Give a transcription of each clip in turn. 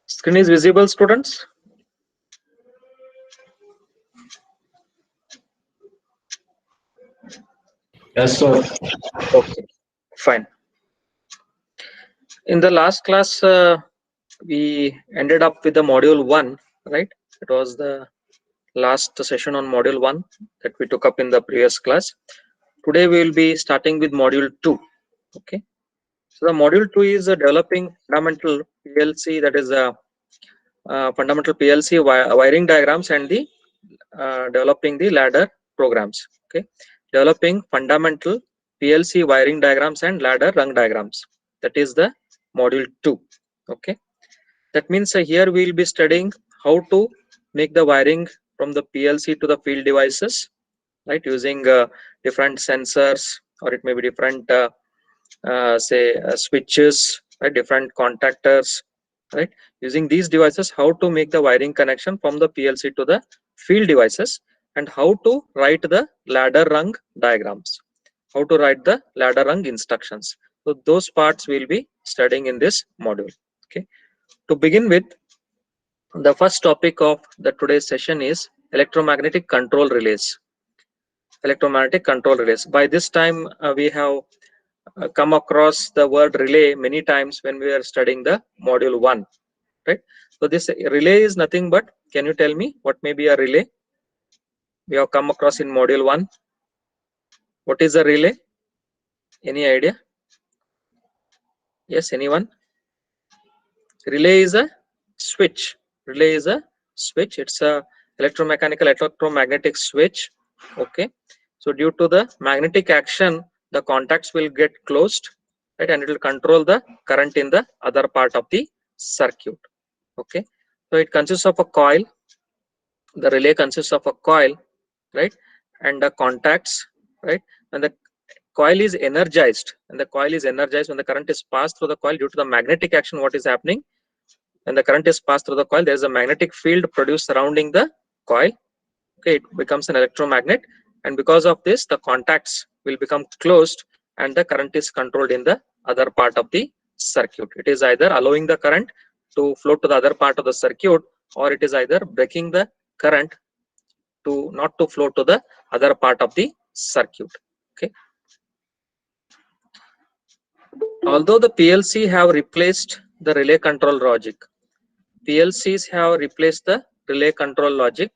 Screen is visible, students? Yes, sir. Okay, fine. In the last class, we ended up with the module 1, right? It was the last session on module 1 that we took up in the previous class. Today we will be starting with module 2. Okay, so the module 2 is developing fundamental PLC, that is fundamental PLC wiring diagrams, and the developing the ladder programs. Okay, developing fundamental PLC wiring diagrams and ladder rung diagrams. That is the module 2. Okay, that means here we will be studying how to make the wiring from the PLC to the field devices, right, using different sensors, or it may be different switches, right, different contactors, right, using these devices, how to make the wiring connection from the PLC to the field devices, and how to write the ladder rung diagrams, how to write the ladder rung instructions. So those parts we'll be studying in this module. Okay, to begin with, the first topic of the today's session is electromagnetic control relays. Electromagnetic control relays. By this time, we have come across the word relay many times when we are studying the module 1, right? So this relay is nothing but, can you tell me what may be a relay we have come across in module 1? What is a relay? Any idea? Yes, anyone? Relay is a switch. Relay is a switch. It's a electromechanical electromagnetic switch. Okay, so due to the magnetic action, the contacts will get closed, right, and it will control the current in the other part of the circuit. Okay, so it consists of a coil. The relay consists of a coil, right, and the contacts, right, and the coil is energized, and the coil is energized when the current is passed through the coil. Due to the magnetic action, what is happening, when the current is passed through the coil, there is a magnetic field produced surrounding the coil. Okay, it becomes an electromagnet, and because of this, the contacts will become closed and the current is controlled in the other part of the circuit. It is either allowing the current to flow to the other part of the circuit, or it is either breaking the current to not to flow to the other part of the circuit. Okay, although the PLC have replaced the relay control logic, PLCs have replaced the relay control logic.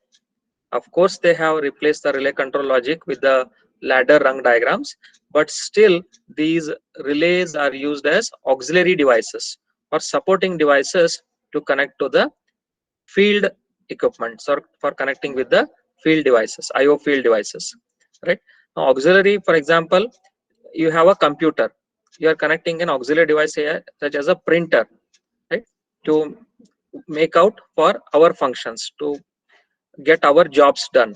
Of course, they have replaced the relay control logic with the ladder rung diagrams, but still these relays are used as auxiliary devices or supporting devices to connect to the field equipments, or for connecting with the field devices, IO field devices, right? Now, auxiliary, for example, you have a computer, you are connecting an auxiliary device here, such as a printer, right, to make out for our functions, to get our jobs done,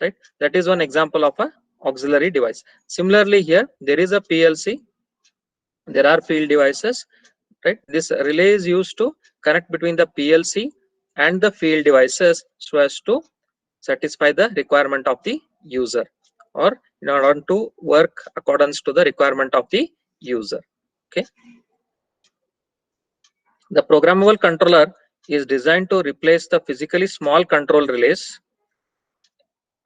right? That is one example of a auxiliary device. Similarly, here there is a PLC, there are field devices, right? This relay is used to connect between the PLC and the field devices so as to satisfy the requirement of the user, or in order to work accordance to the requirement of the user. Okay, the programmable controller is designed to replace the physically small control relays.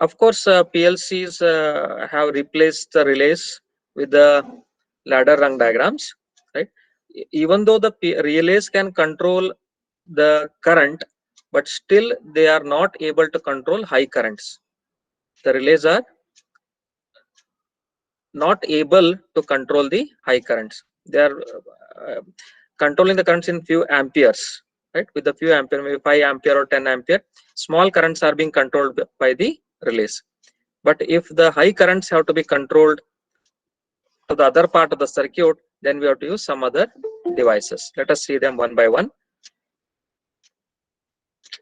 Of course, PLCs have replaced the relays with the ladder rung diagrams, right? Even though the relays can control the current, but still they are not able to control high currents. The relays are not able to control the high currents. They are controlling the currents in few amperes, right? With a few ampere, maybe 5 ampere or 10 ampere, small currents are being controlled by the relays. But if the high currents have to be controlled to the other part of the circuit, then we have to use some other devices. Let us see them one by one.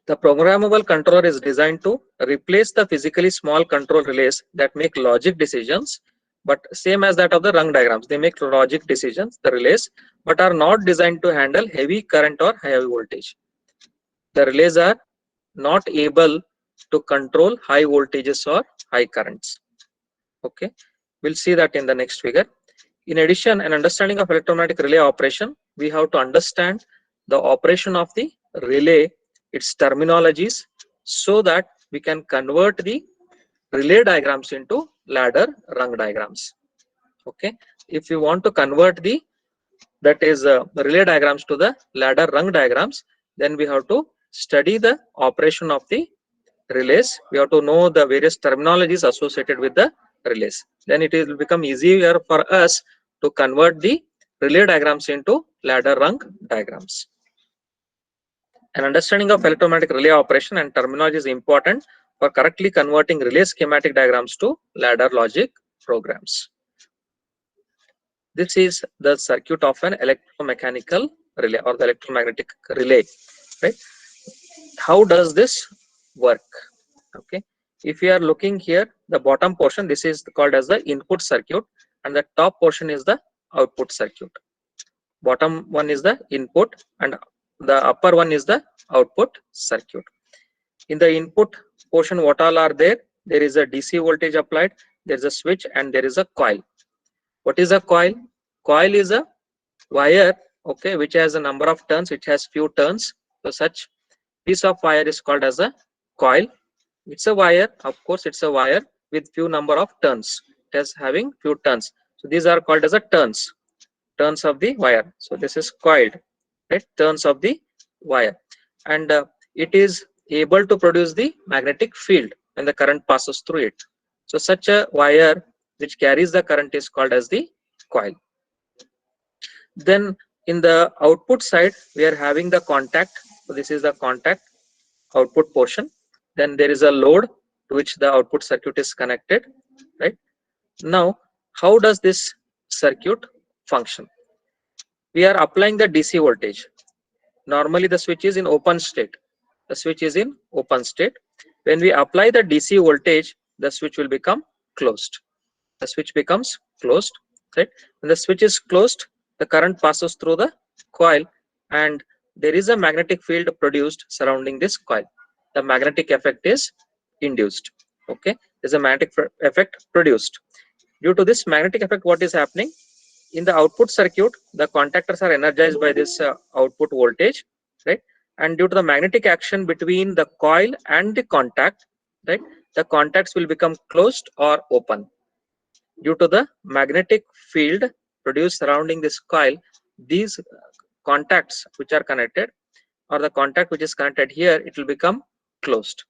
The programmable controller is designed to replace the physically small control relays that make logic decisions, but same as that of the rung diagrams, they make logic decisions, the relays, but are not designed to handle heavy current or high voltage. The relays are not able to control high voltages or high currents. Okay, We'll see that in the next figure. In addition, an understanding of electromagnetic relay operation, we have to understand the operation of the relay, its terminologies, so that we can convert the relay diagrams into ladder rung diagrams. Okay, if you want to convert the relay diagrams to the ladder rung diagrams, then we have to study the operation of the relays. We have to know the various terminologies associated with the relays. Then it will become easier for us to convert the relay diagrams into ladder rung diagrams. An understanding of electromagnetic relay operation and terminology is important for correctly converting relay schematic diagrams to ladder logic programs. This is the circuit of an electromechanical relay or the electromagnetic relay, right? How does this work? Okay, if you are looking here, the bottom portion, this is called as the input circuit, and the top portion is the output circuit. Bottom one is the input and the upper one is the output circuit. In the input portion, what all are there? There is a DC voltage applied, there is a switch, and there is a coil. What is a coil? Coil is a wire, okay, which has a number of turns, which has few turns. So such piece of wire is called as a coil. It's a wire, of course, it's a wire with few number of turns. It is having few turns. So these are called as a turns of the wire. So this is coiled, right? Turns of the wire, and it is able to produce the magnetic field when the current passes through it. So such a wire which carries the current is called as the coil. Then in the output side, we are having the contact. So this is the contact output portion. Then there is a load to which the output circuit is connected, right? Now, how does this circuit function? We are applying the DC voltage. Normally the switch is in open state. The switch is in open state. When we apply the DC voltage, the switch will become closed. The switch becomes closed, right? When the switch is closed, the current passes through the coil and there is a magnetic field produced surrounding this coil. The magnetic effect is induced. Okay, there's a magnetic effect produced. Due to this magnetic effect, what is happening? In the output circuit, the contactors are energized by this output voltage, right? And due to the magnetic action between the coil and the contact, right, the contacts will become closed or open. Due to the magnetic field produced surrounding this coil, these contacts which are connected or the contact which is connected here, it will become closed,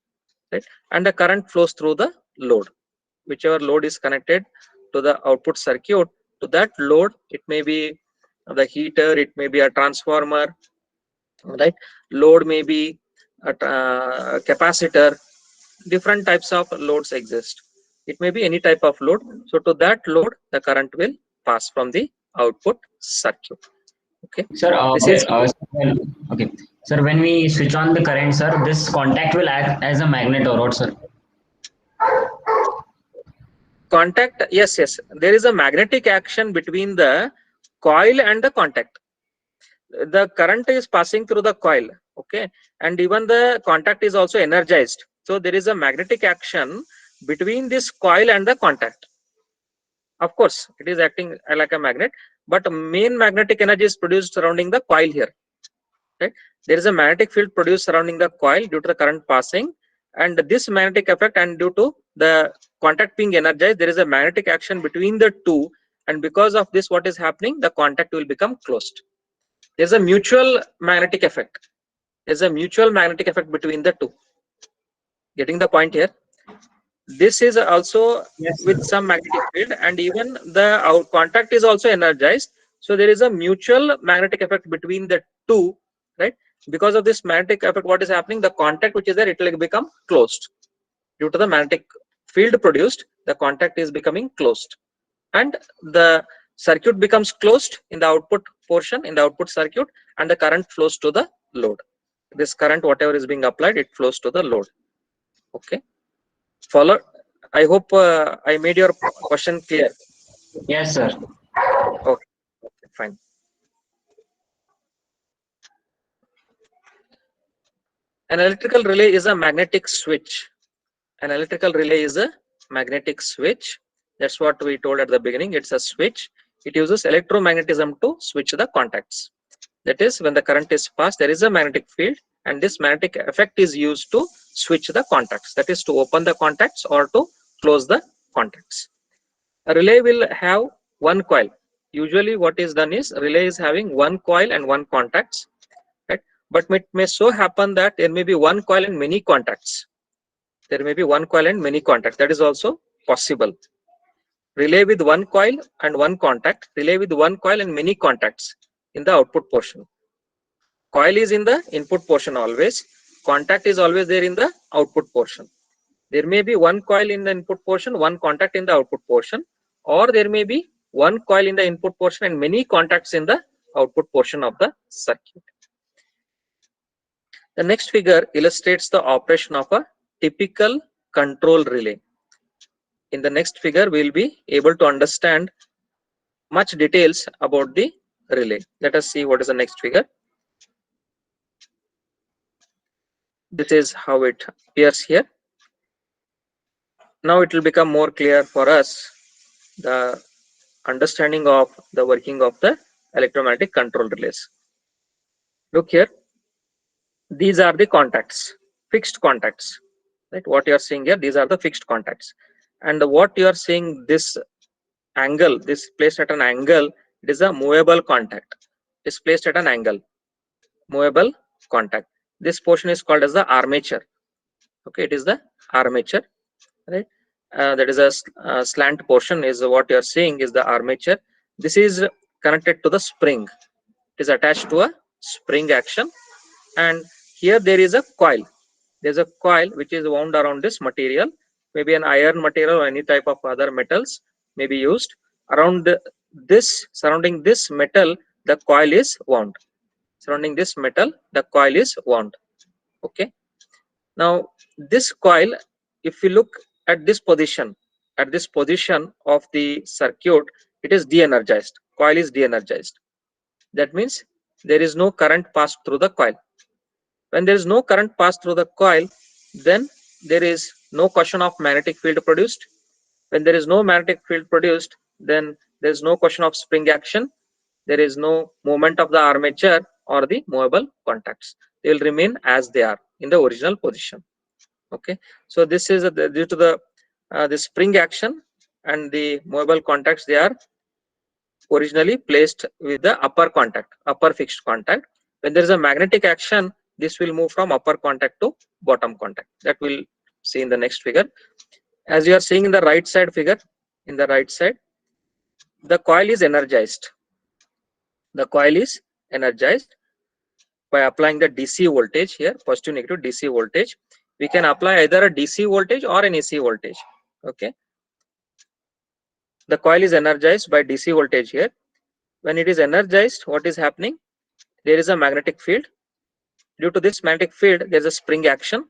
right? And the current flows through the load. Whichever load is connected to the output circuit, to that load, it may be the heater, it may be a transformer, right? Load may be a capacitor. Different types of loads exist. It may be any type of load. So to that load, the current will pass from the output circuit. Okay, Sir, this is okay. Sir, when we switch on the current, sir, this contact will act as a magnet or what, sir? contact. Yes, there is a magnetic action between the coil and the contact. The current is passing through the coil, okay, and even the contact is also energized. So there is a magnetic action between this coil and the contact. Of course, it is acting like a magnet, but main magnetic energy is produced surrounding the coil here, right? There is a magnetic field produced surrounding the coil due to the current passing, and this magnetic effect, and due to the contact being energized, there is a magnetic action between the two, and because of this, what is happening? The contact will become closed. There's a mutual magnetic effect. There's a mutual magnetic effect between the two. Getting the point here? This is also Yes, with sir. some magnetic field, and even the contact is also energized. So there is a mutual magnetic effect between the two, right? Because of this magnetic effect, what is happening? The contact which is there, it will become closed. Due to the magnetic field produced, the contact is becoming closed, and the circuit becomes closed in the output portion, in the output circuit, and the current flows to the load. This current, whatever is being applied, it flows to the load. Okay, follow. I hope I made your question clear. Yes, sir. Okay, fine. An electrical relay is a magnetic switch. An electrical relay is a magnetic switch That's what we told at the beginning. It's a switch. It uses electromagnetism to switch the contacts. That is, when the current is passed, there is a magnetic field, and this magnetic effect is used to switch the contacts. That is, to open the contacts or to close the contacts. A relay will have one coil. Usually what is done is relay is having one coil and one contacts, right? But it may so happen that there may be one coil and many contacts. There may be one coil and many contacts. That is also possible. Relay with one coil and one contact, relay with one coil and many contacts in the output portion. Coil is in the input portion always. Contact is always there in the output portion. There may be one coil in the input portion, one contact in the output portion, or there may be one coil in the input portion and many contacts in the output portion of the circuit. The next figure illustrates the operation of a typical control relay. In the next figure, we will be able to understand much details about the relay. Let us see what is the next figure. This is how it appears here. Now it will become more clear for us the understanding of the working of the electromagnetic control relays. Look here, these are the contacts, fixed contacts, right? What you are seeing here, these are the fixed contacts, and what you are seeing, this angle, this placed at an angle, it is a movable contact. It is placed at an angle, movable contact. This portion is called as the armature. Okay, it is the armature, right? That is a slant portion is what you are seeing is the armature. This is connected to the spring. It is attached to a spring action, and here there is a coil. There is a coil which is wound around this material, maybe an iron material or any type of other metals may be used. Around this, surrounding this metal, the coil is wound. Surrounding this metal, the coil is wound. Okay. Now this coil, if you look at this position of the circuit, it is de-energized. Coil is de-energized. That means there is no current passed through the coil. When there is no current passed through the coil, then there is no question of magnetic field produced. When there is no magnetic field produced, then there is no question of spring action. There is no movement of the armature or the movable contacts. They will remain as they are in the original position. Okay, so this is due to the spring action and the movable contacts. They are originally placed with the upper fixed contact. When there is a magnetic action, this will move from upper contact to bottom contact. That we'll see in the next figure. As you are seeing in the right side figure, in the right side, the coil is energized. The coil is energized by applying the DC voltage here, positive negative DC voltage. We can apply either a DC voltage or an AC voltage. Okay. The coil is energized by DC voltage here. When it is energized, what is happening? There is a magnetic field. Due to this magnetic field, there is a spring action.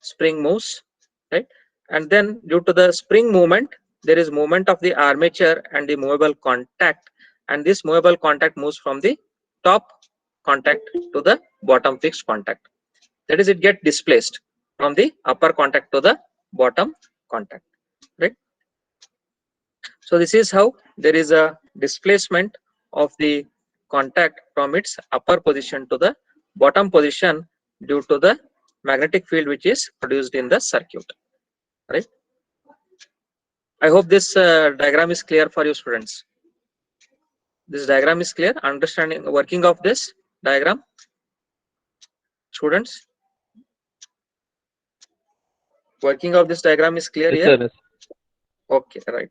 Spring moves, right? And then due to the spring movement, there is movement of the armature and the movable contact. And this movable contact moves from the top contact to the bottom fixed contact. That is, it gets displaced from the upper contact to the bottom contact, right? So this is how there is a displacement of the contact from its upper position to the bottom position due to the magnetic field which is produced in the circuit, right? I hope this diagram is clear for you, students. This diagram is clear. Understanding working of this diagram, students. Working of this diagram is clear here. Yes. Okay, right.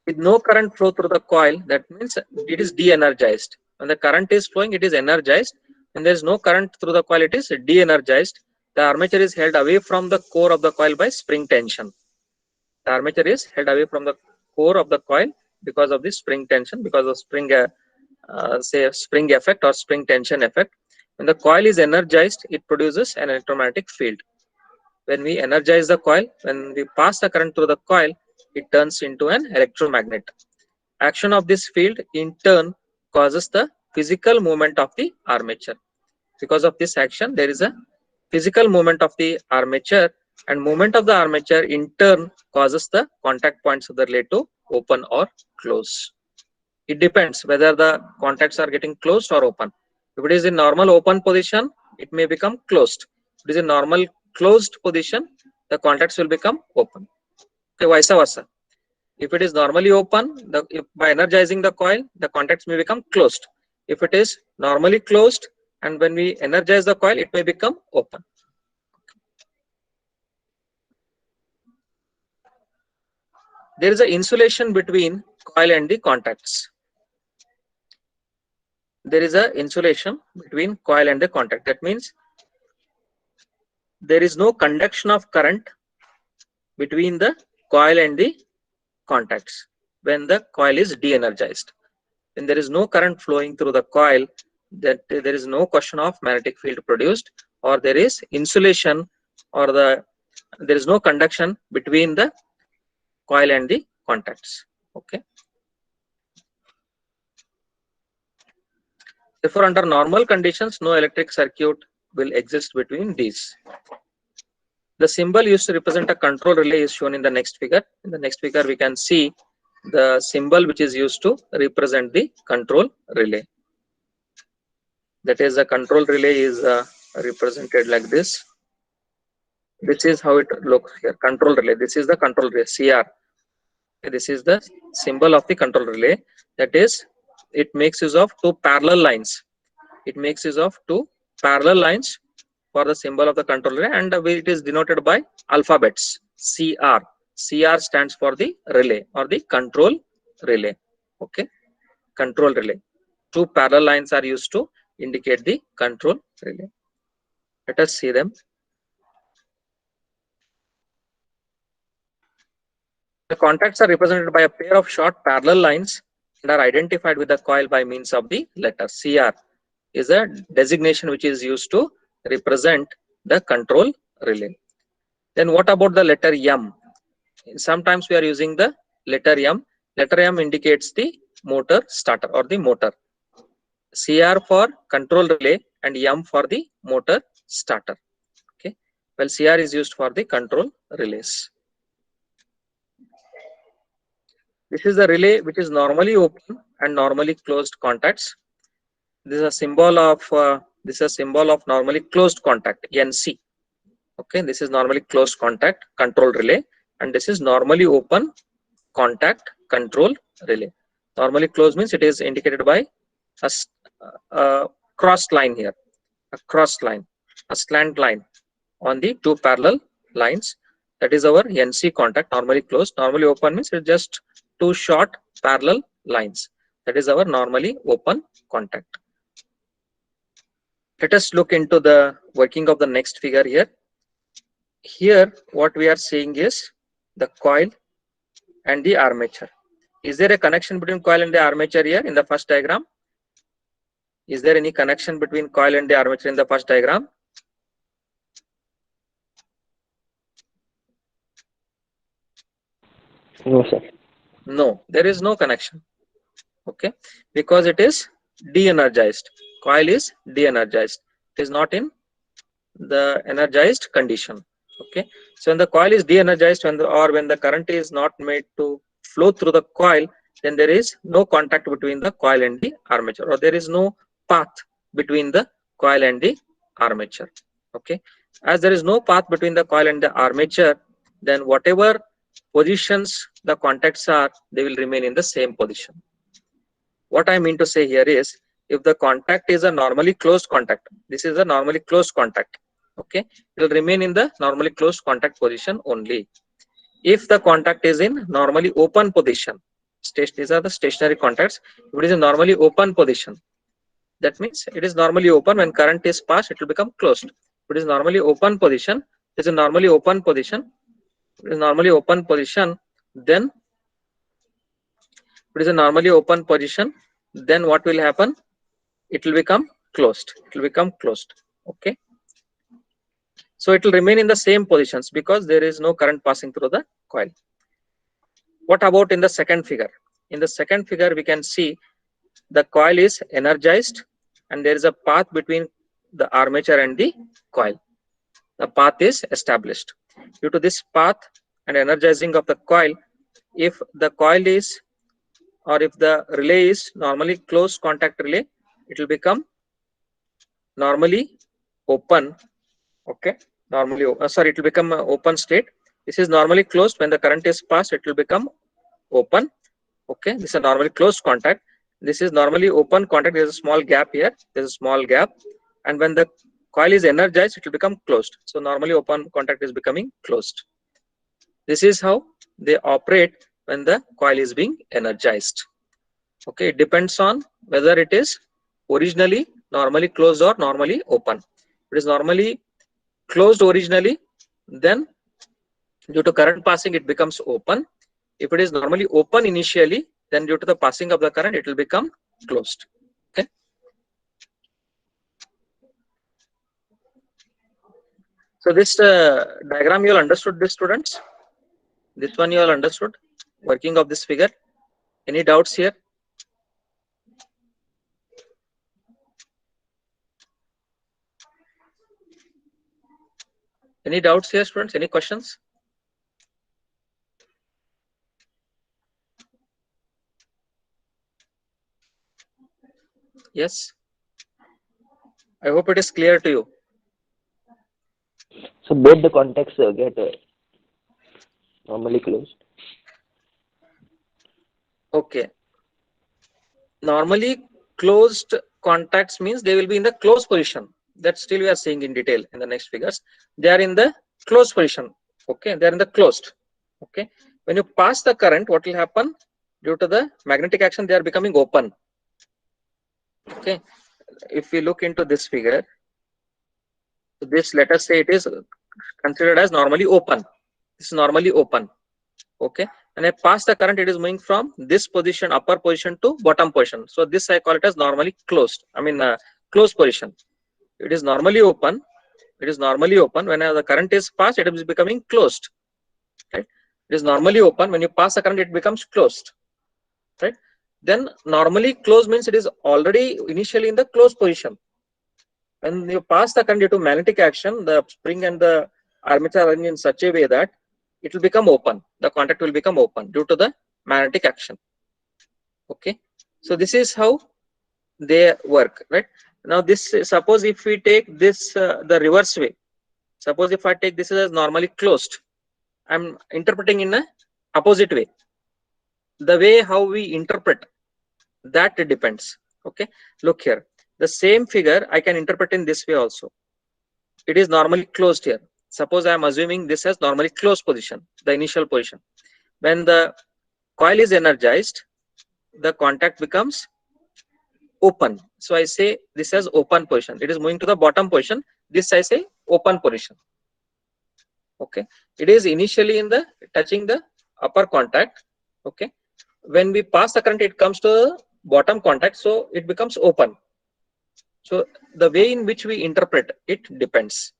With no current flow through the coil, that means it is de-energized. When the current is flowing, it is energized. When there is no current through the coil, it is de-energized. The armature is held away from the core of the coil by spring tension. The armature is held away from the core of the coil because of the spring tension, because of spring, say spring effect or spring tension effect. When the coil is energized, it produces an electromagnetic field. When we energize the coil, when we pass the current through the coil, it turns into an electromagnet. Action of this field in turn causes the physical movement of the armature. Because of this action, there is a physical movement of the armature, and movement of the armature in turn causes the contact points of the relay to open or close. It depends whether the contacts are getting closed or open. If it is in normal open position, it may become closed. If it is in normal closed position, the contacts will become open. Okay, vice versa. If it is normally open, by energizing the coil, the contacts may become closed. If it is normally closed, and when we energize the coil, it may become open. There is an insulation between coil and the contacts. There is an insulation between coil and the contact. That means there is no conduction of current between the coil and the contacts when the coil is de-energized. When there is no current flowing through the coil, that there is no question of magnetic field produced, or there is insulation, or there is no conduction between the coil and the contacts. Okay. Therefore, under normal conditions, no electric circuit will exist between these. The symbol used to represent a control relay is shown in the next figure. In the next figure, we can see the symbol which is used to represent the control relay. That is, the control relay is represented like this. This is how it looks here. Control relay. This is the control relay, CR. This is the symbol of the control relay. That is, it makes use of two parallel lines. It makes use of two parallel lines for the symbol of the control relay, and it is denoted by alphabets CR. CR stands for the relay or the control relay. Okay, control relay. Two parallel lines are used to indicate the control relay. Let us see them. The contacts are represented by a pair of short parallel lines and are identified with the coil by means of the letter CR. Is a designation which is used to represent the control relay. Then what about the letter M? Sometimes we are using the letter M. Letter M indicates the motor starter or the motor. CR for control relay and M for the motor starter. Okay. Well, CR is used for the control relays. This is the relay which is normally open and normally closed contacts. This is a symbol of normally closed contact, NC. Okay, this is normally closed contact control relay, and this is normally open contact control relay. Normally closed means it is indicated by a crossed line here, a crossed line, a slant line on the two parallel lines. That is our NC contact, normally closed. Normally open means it's just two short parallel lines. That is our normally open contact. Let us look into the working of the next figure here. Here, what we are seeing is the coil and the armature. Is there a connection between coil and the armature here in the first diagram? Is there any connection between coil and the armature in the first diagram? No, sir. No, there is no connection. Okay, because it is de-energized. Coil is de-energized. It is not in the energized condition. Okay, so when the coil is de-energized, when the current is not made to flow through the coil, then there is no contact between the coil and the armature, or there is no path between the coil and the armature. Okay, as there is no path between the coil and the armature, then whatever positions the contacts are, they will remain in the same position. What I mean to say here is, if the contact is a normally closed contact, this is a normally closed contact. Okay, it will remain in the normally closed contact position only. If the contact is in normally open position, these are the stationary contacts. If it is in normally open position, that means it is normally open. When current is passed, it will become closed. If it is normally open position, it is a normally open position. It is normally open position. Then it is a normally open position. Then what will happen? It will become closed. It will become closed. Okay. So it will remain in the same positions because there is no current passing through the coil. What about in the second figure? In the second figure, we can see the coil is energized and there is a path between the armature and the coil. The path is established. Due to this path and energizing of the coil, if the coil is, or if the relay is normally closed contact relay, it will become normally open. Okay, normally sorry, it will become open state. This is normally closed. When the current is passed, it will become open. Okay, this is normally closed contact. This is normally open contact. There's a small gap here. There's a small gap, and when the coil is energized, it will become closed. So normally open contact is becoming closed. This is how they operate when the coil is being energized. Okay, it depends on whether it is originally normally closed or normally open. If it is normally closed originally, then due to current passing, it becomes open. If it is normally open initially, then due to the passing of the current, it will become closed. Okay. So this diagram you all understood, this students? This one you all understood? Working of this figure? Any doubts here? Any doubts here, students? Any questions? Yes. I hope it is clear to you. So both the contacts get normally closed. Okay. Normally closed contacts means they will be in the closed position. That still we are seeing in detail in the next figures. They are in the closed position. Okay, they are in the closed. Okay, when you pass the current, what will happen? Due to the magnetic action, they are becoming open. Okay, if we look into this figure, this, let us say it is considered as normally open. This is normally open. Okay, and I pass the current, it is moving from this position, upper position, to bottom position. So this I call it as normally closed. I mean closed position. It is normally open. It is normally open. When the current is passed, it is becoming closed. Right? It is normally open. When you pass the current, it becomes closed. Right? Then normally closed means it is already initially in the closed position. When you pass the current due to magnetic action, the spring and the armature are in such a way that it will become open. The contact will become open due to the magnetic action. Okay. So this is how they work, right? Now this, suppose if we take this the reverse way. Suppose if I take this as normally closed, I'm interpreting in a opposite way. The way how we interpret, that depends. Okay, look here. The same figure I can interpret in this way also. It is normally closed here. Suppose I am assuming this as normally closed position, the initial position. When the coil is energized, the contact becomes open. So I say this as open position. It is moving to the bottom position. This I say open position. Okay, it is initially in the touching the upper contact. Okay, when we pass the current, it comes to the bottom contact, so it becomes open. So the way in which we interpret it depends.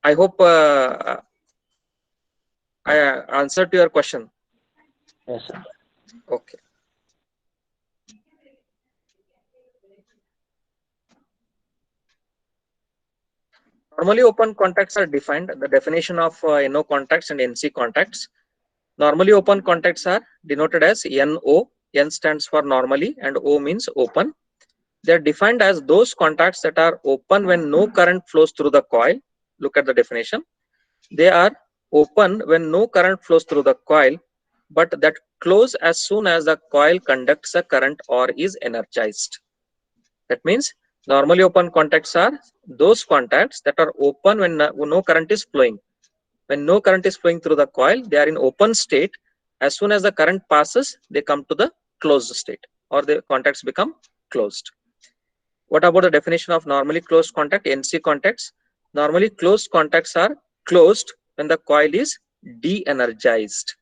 I hope I answered to your question. Yes, sir. Okay. Normally open contacts are defined. The definition of NO contacts and NC contacts. Normally open contacts are denoted as NO. N stands for normally and O means open. They are defined as those contacts that are open when no current flows through the coil. Look at the definition. They are open when no current flows through the coil, but that close as soon as the coil conducts a current or is energized. That means normally open contacts are those contacts that are open when no current is flowing. When no current is flowing through the coil, they are in open state. As soon as the current passes, they come to the closed state, or the contacts become closed. What about the definition of normally closed contact, NC contacts? Normally closed contacts are closed when the coil is de-energized.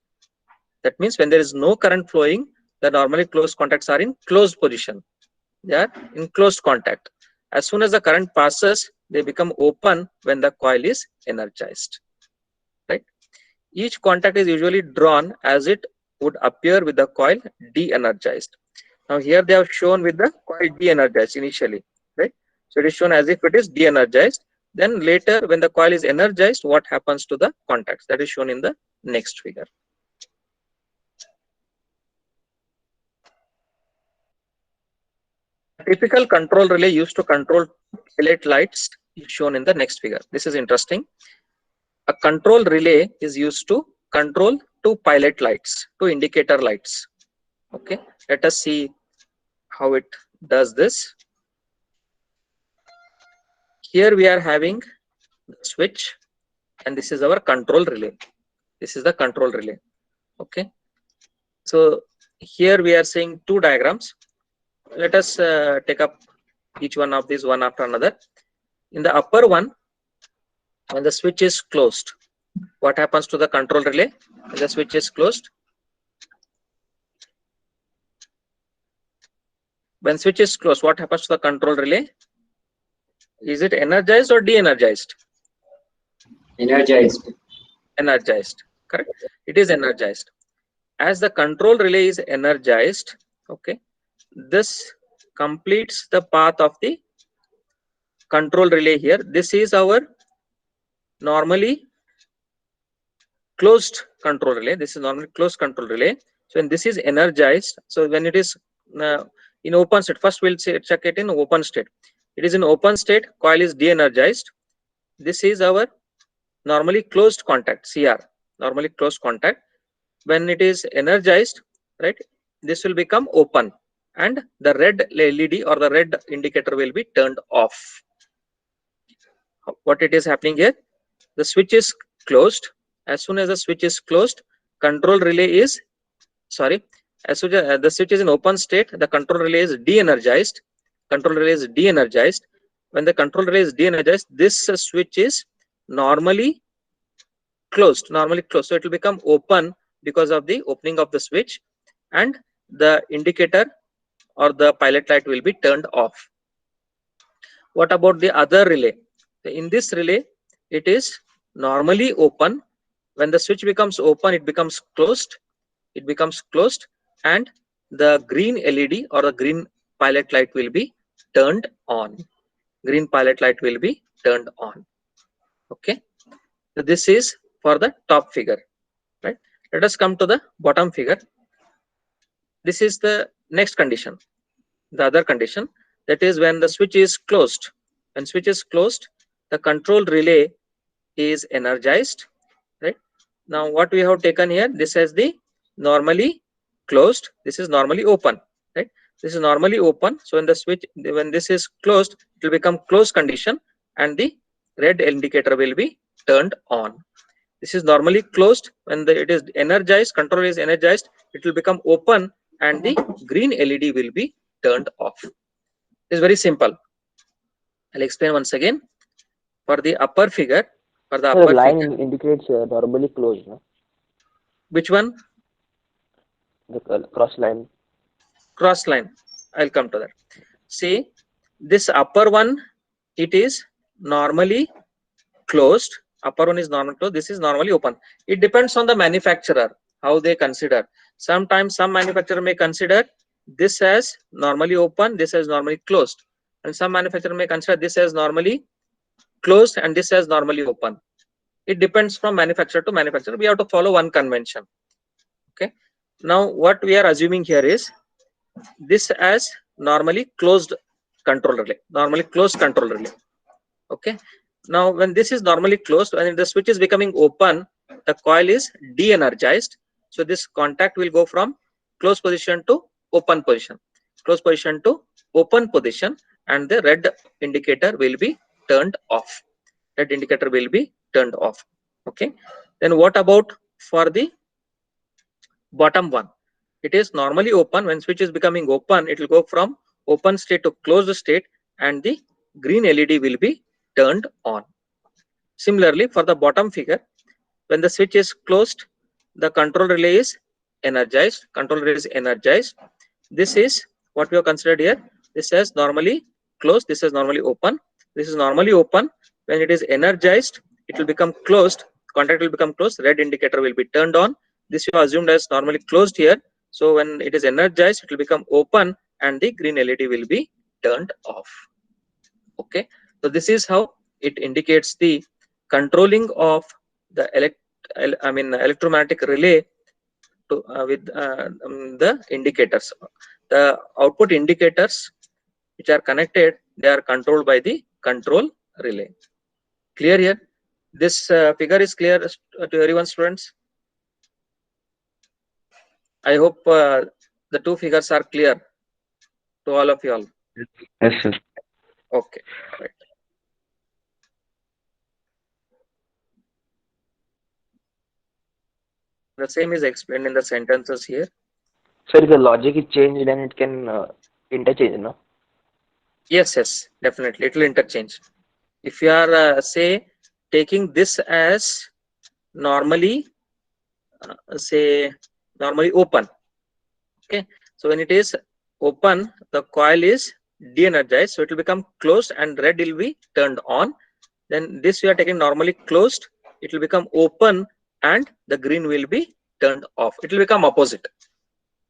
That means when there is no current flowing, the normally closed contacts are in closed position. They are in closed contact. As soon as the current passes, they become open when the coil is energized. Right? Each contact is usually drawn as it would appear with the coil de-energized. Now here they have shown with the coil de-energized initially, right? So it is shown as if it is de-energized. Then later when the coil is energized, what happens to the contacts? That is shown in the next figure. Typical control relay used to control pilot lights is shown in the next figure. This is interesting. A control relay is used to control two pilot lights, two indicator lights. Okay, let us see how it does this. Here we are having the switch, and this is our control relay. This is the control relay. Okay, so here we are seeing two diagrams. Let us take up each one of these one after another. In the upper one, when the switch is closed, what happens to the control relay? When the switch is closed, when switch is closed, what happens to the control relay? Is it energized or de-energized? Energized. Energized, correct? It is energized. As the control relay is energized, okay, this completes the path of the control relay here. This is our normally closed control relay. This is normally closed control relay. So when this is energized, so when it is in open state, first we'll check it in open state. It is in open state, coil is de-energized. This is our normally closed contact, CR, normally closed contact. When it is energized, right, this will become open and the red LED or the red indicator will be turned off. What it is happening here? The switch is closed. As soon as the switch is closed, control relay is, sorry, as soon as the switch is in open state, the control relay is de-energized. Control relay is de-energized. When the control relay is de-energized, this switch is normally closed. So it will become open because of the opening of the switch, and the indicator or the pilot light will be turned off. What about the other relay? In this relay, it is normally open. When the switch becomes open, it becomes closed. It becomes closed, and the green LED or the green pilot light will be turned on. Green pilot light will be turned on. Okay, so this is for the top figure, right? Let us come to the bottom figure. This is the next condition, the other condition, that is when the switch is closed. When switch is closed, the control relay is energized, right? Now what we have taken here, this is the normally closed, this is normally open, right? This is normally open. So when the switch, when this is closed, it will become closed condition and the red indicator will be turned on. This is normally closed. When it is energized, control is energized, it will become open and the green LED will be turned off. It's very simple. I'll explain once again. For the upper figure, for the upper line figure, indicates normally closed, no? which one? The cross line. Cross line. I'll come to that. See, this upper one, it is normally closed. Upper one is normally closed. This is normally open. It depends on the manufacturer how they consider. Sometimes some manufacturer may consider this as normally open, this as normally closed, and some manufacturer may consider this as normally closed and this as normally open. It depends from manufacturer to manufacturer. We have to follow one convention. Okay. Now what we are assuming here is this as normally closed control relay. Normally closed control relay. Okay. Now when this is normally closed, when the switch is becoming open, the coil is de-energized. So this contact will go from closed position to open position. Closed position to open position, and the red indicator will be turned off. Red indicator will be turned off. Okay. Then what about for the bottom one? It is normally open. When switch is becoming open, it will go from open state to closed state, and the green LED will be turned on. Similarly, for the bottom figure, when the switch is closed, the control relay is energized. Control relay is energized. This is what we have considered here. This is normally closed. This is normally open. This is normally open. When it is energized, it will become closed. Contact will become closed. Red indicator will be turned on. This you assumed as normally closed here. So when it is energized, it will become open and the green LED will be turned off. Okay. So this is how It indicates the controlling of the electromagnetic relay to, with the indicators. The output indicators which are connected, they are controlled by the control relay. Clear here? This figure is clear to everyone, students? I hope the two figures are clear to all of you all. Yes, sir. Okay, right. The same is explained in the sentences here. Sir, if the logic is changed, then it can interchange, no? Yes, definitely. It will interchange. If you are, say, taking this as normally, normally open. Okay. So when it is open, the coil is de-energized. So it will become closed and red will be turned on. Then this we are taking normally closed. It will become open and the green will be turned off. It will become opposite.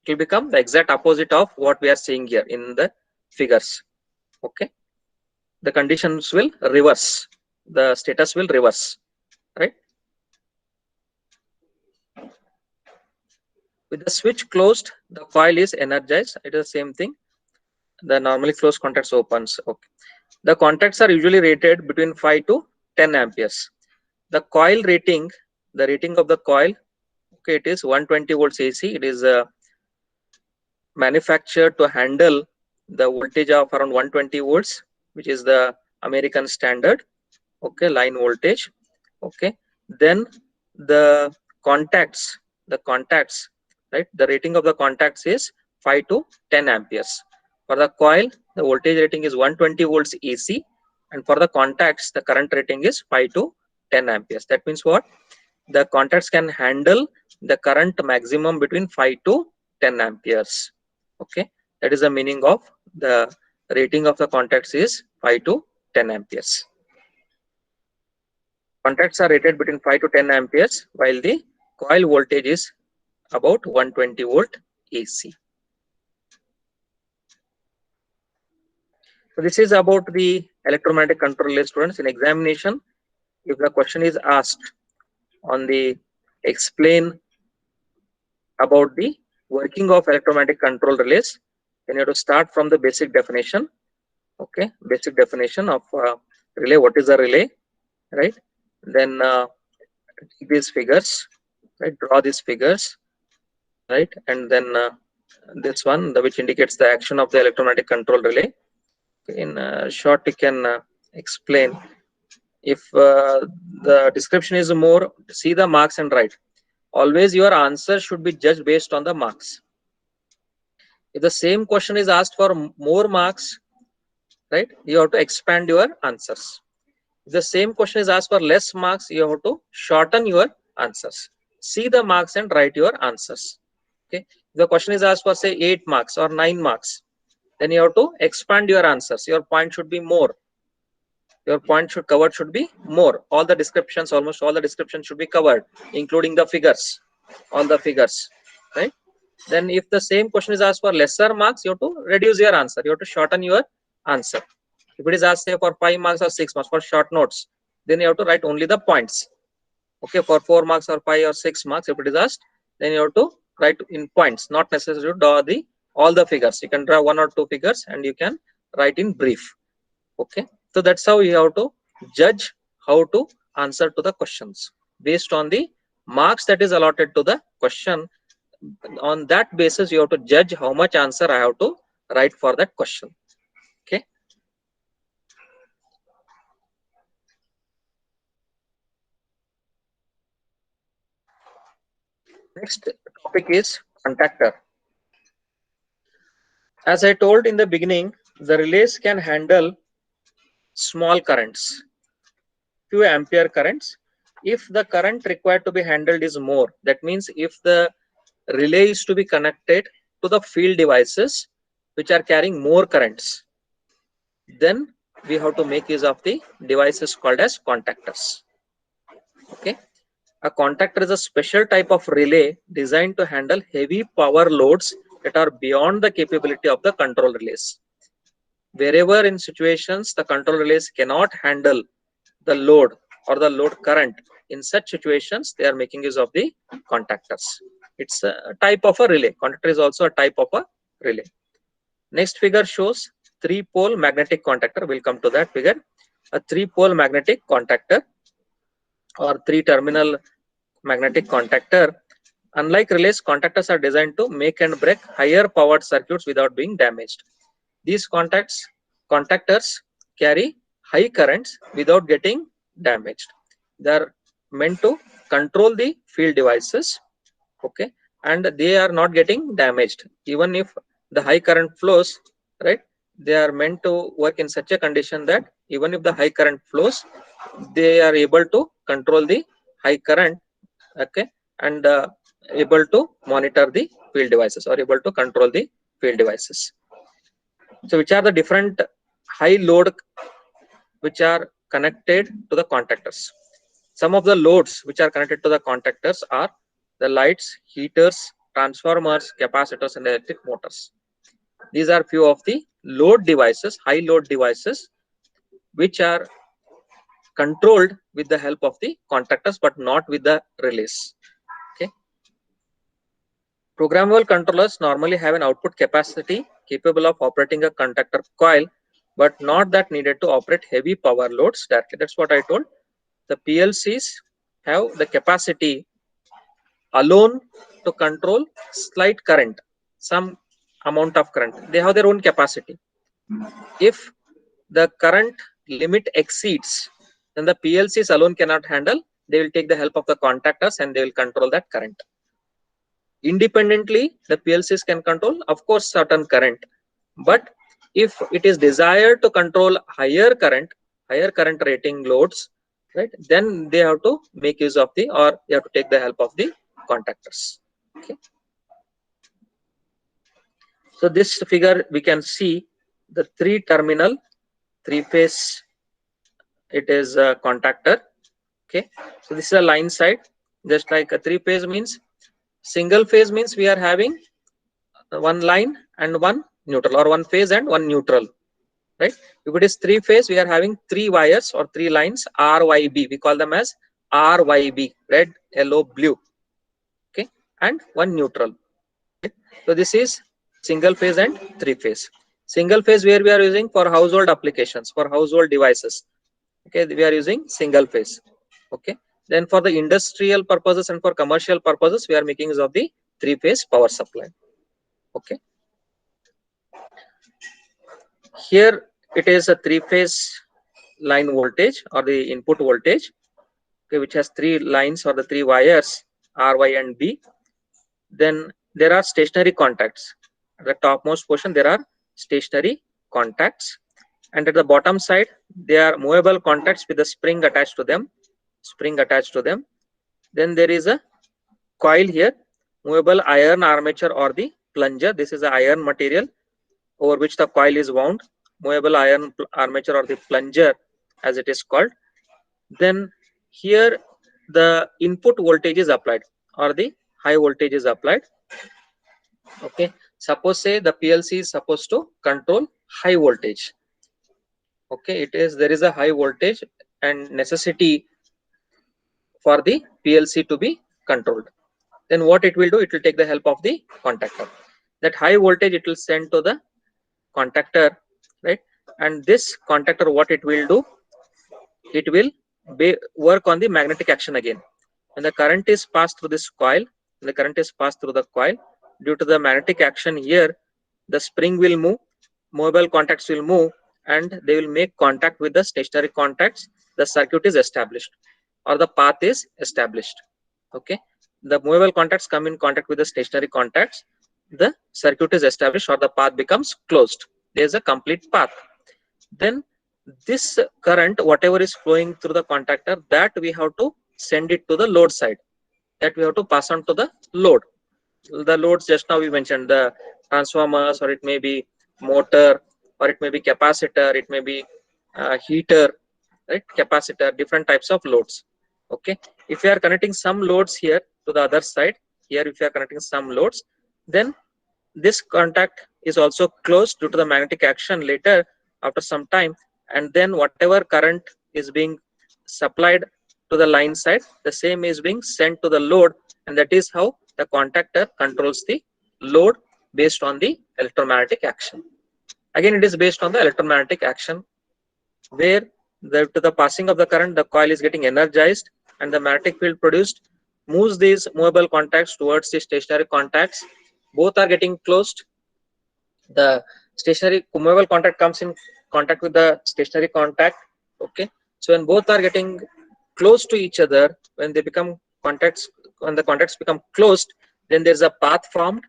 It will become the exact opposite of what we are seeing here in the figures. Okay. The conditions will reverse. The status will reverse. Right. With the switch closed, the coil is energized. It is the same thing. The normally closed contacts opens. Okay. The contacts are usually rated between 5 to 10 amperes. The coil rating, the rating of the coil, okay, it is 120 volts AC. It is manufactured to handle the voltage of around 120 volts, which is the American standard. Okay, line voltage. Okay. Then the contacts, right? The rating of the contacts is 5 to 10 amperes. For the coil, the voltage rating is 120 volts AC, and for the contacts, the current rating is 5 to 10 amperes. That means what? The contacts can handle the current maximum between 5 to 10 amperes. Okay, that is the meaning of the rating of the contacts is 5 to 10 amperes. Contacts are rated between 5 to 10 amperes, while the coil voltage is about 120 volt AC. So this is about the electromagnetic control relay, students. In examination, if the question is asked on the explain about the working of electromagnetic control relays, then you have to start from the basic definition. Okay, basic definition of relay. What is a relay, right? Then these figures, right? Draw these figures, right? And then this one, which indicates the action of the electromagnetic control relay. In short, we can explain. If the description is more, see the marks and write. Always your answer should be judged based on the marks. If the same question is asked for more marks, right, you have to expand your answers. If the same question is asked for less marks, you have to shorten your answers. See the marks and write your answers. Okay. If the question is asked for say 8 marks or 9 marks, then you have to expand your answers. Your point should be more. Your point should be more. All the descriptions, almost all the descriptions should be covered, including the figures, all the figures, right? Then if the same question is asked for lesser marks, you have to reduce your answer. You have to shorten your answer. If it is asked say for 5 marks or 6 marks for short notes, then you have to write only the points. Okay, for 4 marks or 5 or 6 marks, if it is asked, then you have to write in points, not necessary to draw the all the figures. You can draw 1 or 2 figures and you can write in brief. Okay, so that's how you have to judge how to answer to the questions based on the marks that is allotted to the question. On that basis, you have to judge how much answer I have to write for that question. Okay. Next topic is contactor. As I told in the beginning, the relays can handle small currents, few ampere currents. If the current required to be handled is more, that means if the relay is to be connected to the field devices which are carrying more currents, then we have to make use of the devices called as contactors. Okay. A contactor is a special type of relay designed to handle heavy power loads that are beyond the capability of the control relays. Wherever in situations the control relays cannot handle the load or the load current. In such situations, they are making use of the contactors. It's a type of a relay. Contactor is also a type of a relay. Next figure shows 3-pole magnetic contactor. We'll come to that figure. A 3-pole magnetic contactor or 3-terminal magnetic contactor. Unlike relays, contactors are designed to make and break higher powered circuits without being damaged. These contactors carry high currents without getting damaged. They are meant to control the field devices, okay, and they are not getting damaged. Even if the high current flows, right, they are meant to work in such a condition that even if the high current flows, they are able to control the high current, okay, and able to monitor the field devices or able to control the field devices. So which are the different high load which are connected to the contactors? Some of the loads which are connected to the contactors are the lights, heaters, transformers, capacitors, and electric motors. These are few of the load devices, high load devices, which are controlled with the help of the contactors, but not with the relays. Okay. Programmable controllers normally have an output capacity capable of operating a contactor coil, but not that needed to operate heavy power loads directly. That's what I told. The PLCs have the capacity alone to control slight current, some amount of current. They have their own capacity. If the current limit exceeds, then the PLCs alone cannot handle. They will take the help of the contactors and they will control that current. Independently, the PLCs can control, of course, certain current. But if it is desired to control higher current rating loads, right, then they have to make use of the, or they have to take the help of the contactors. Okay. So this figure we can see the 3-terminal 3-phase. It is a contactor. Okay. So this is a line side. Just like a 3-phase means, single phase means we are having one line and one neutral, or one phase and one neutral, right? If it is 3-phase, we are having 3 wires or 3 lines, RYB. We call them as RYB, red, yellow, blue. Okay, and one neutral. Okay? So this is single phase and 3-phase. Single phase where we are using for household applications, for household devices. Okay, we are using single phase. Okay, then for the industrial purposes and for commercial purposes, we are making use of the 3-phase power supply. Okay, here it is a 3-phase line voltage or the input voltage, okay, which has 3 lines or the 3 wires R, Y, and B. Then there are stationary contacts. At the topmost portion, there are stationary contacts, and at the bottom side, they are movable contacts with a spring attached to them. Then there is a coil here, movable iron armature or the plunger. This is the iron material over which the coil is wound, movable iron armature or the plunger as it is called. Then here the input voltage is applied or the high voltage is applied. Okay, suppose say the PLC is supposed to control high voltage. Okay, there is a high voltage and necessity for the PLC to be controlled. Then what it will do, it will take the help of the contactor. That high voltage it will send to the contactor, right? And this contactor, what it will do, it will work on the magnetic action again. When the current is passed through this coil, due to the magnetic action here, the spring will move, mobile contacts will move, and they will make contact with the stationary contacts. The circuit is established or the path is established. Okay, the movable contacts come in contact with the stationary contacts, the circuit is established or the path becomes closed. There is a complete path. Then this current, whatever is flowing through the contactor, that we have to send it to the load side, that we have to pass on to the load. The loads just now we mentioned, the transformers, or it may be motor, or it may be capacitor, it may be heater, right? Capacitor, different types of loads. Okay, if you are connecting some loads here to the other side, here if you are connecting some loads, then this contact is also closed due to the magnetic action later after some time, and then whatever current is being supplied to the line side, the same is being sent to the load, and that is how the contactor controls the load based on the electromagnetic action. Again, it is based on the electromagnetic action, where to the passing of the current, the coil is getting energized, and the magnetic field produced moves these movable contacts towards the stationary contacts. Both are getting closed. The stationary movable contact comes in contact with the stationary contact. Okay, so when both are getting close to each other, when they become contacts, when the contacts become closed, then there's a path formed.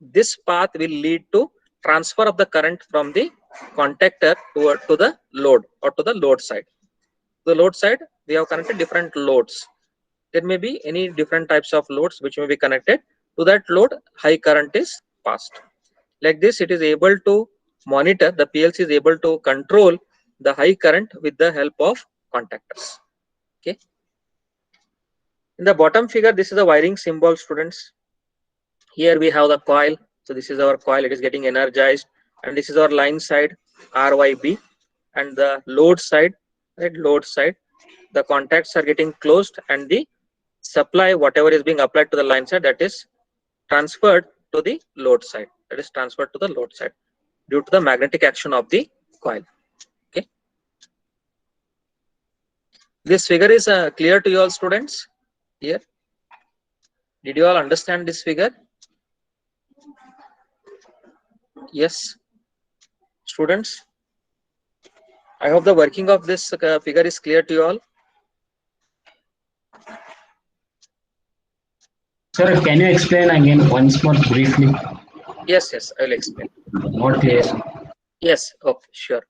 This path will lead to transfer of the current from the contactor to the load, or to the load side. The load side, we have connected different loads. There may be any different types of loads which may be connected. To that load, high current is passed. Like this, it is able to monitor, the PLC is able to control the high current with the help of contactors. Okay. In the bottom figure, this is the wiring symbol, students. Here we have the coil. So this is our coil, it is getting energized, and this is our line side, RYB, and the load side, right? Load side, the contacts are getting closed, and the supply, whatever is being applied to the line side, that is transferred to the load side. That is transferred to the load side due to the magnetic action of the coil. Okay. This figure is clear to you all, students? Here, did you all understand this figure? Yes, students, I hope the working of this figure is clear to you all. Sir, can you explain again once more briefly? Yes, I will explain. Not clear. Yes, okay, sure.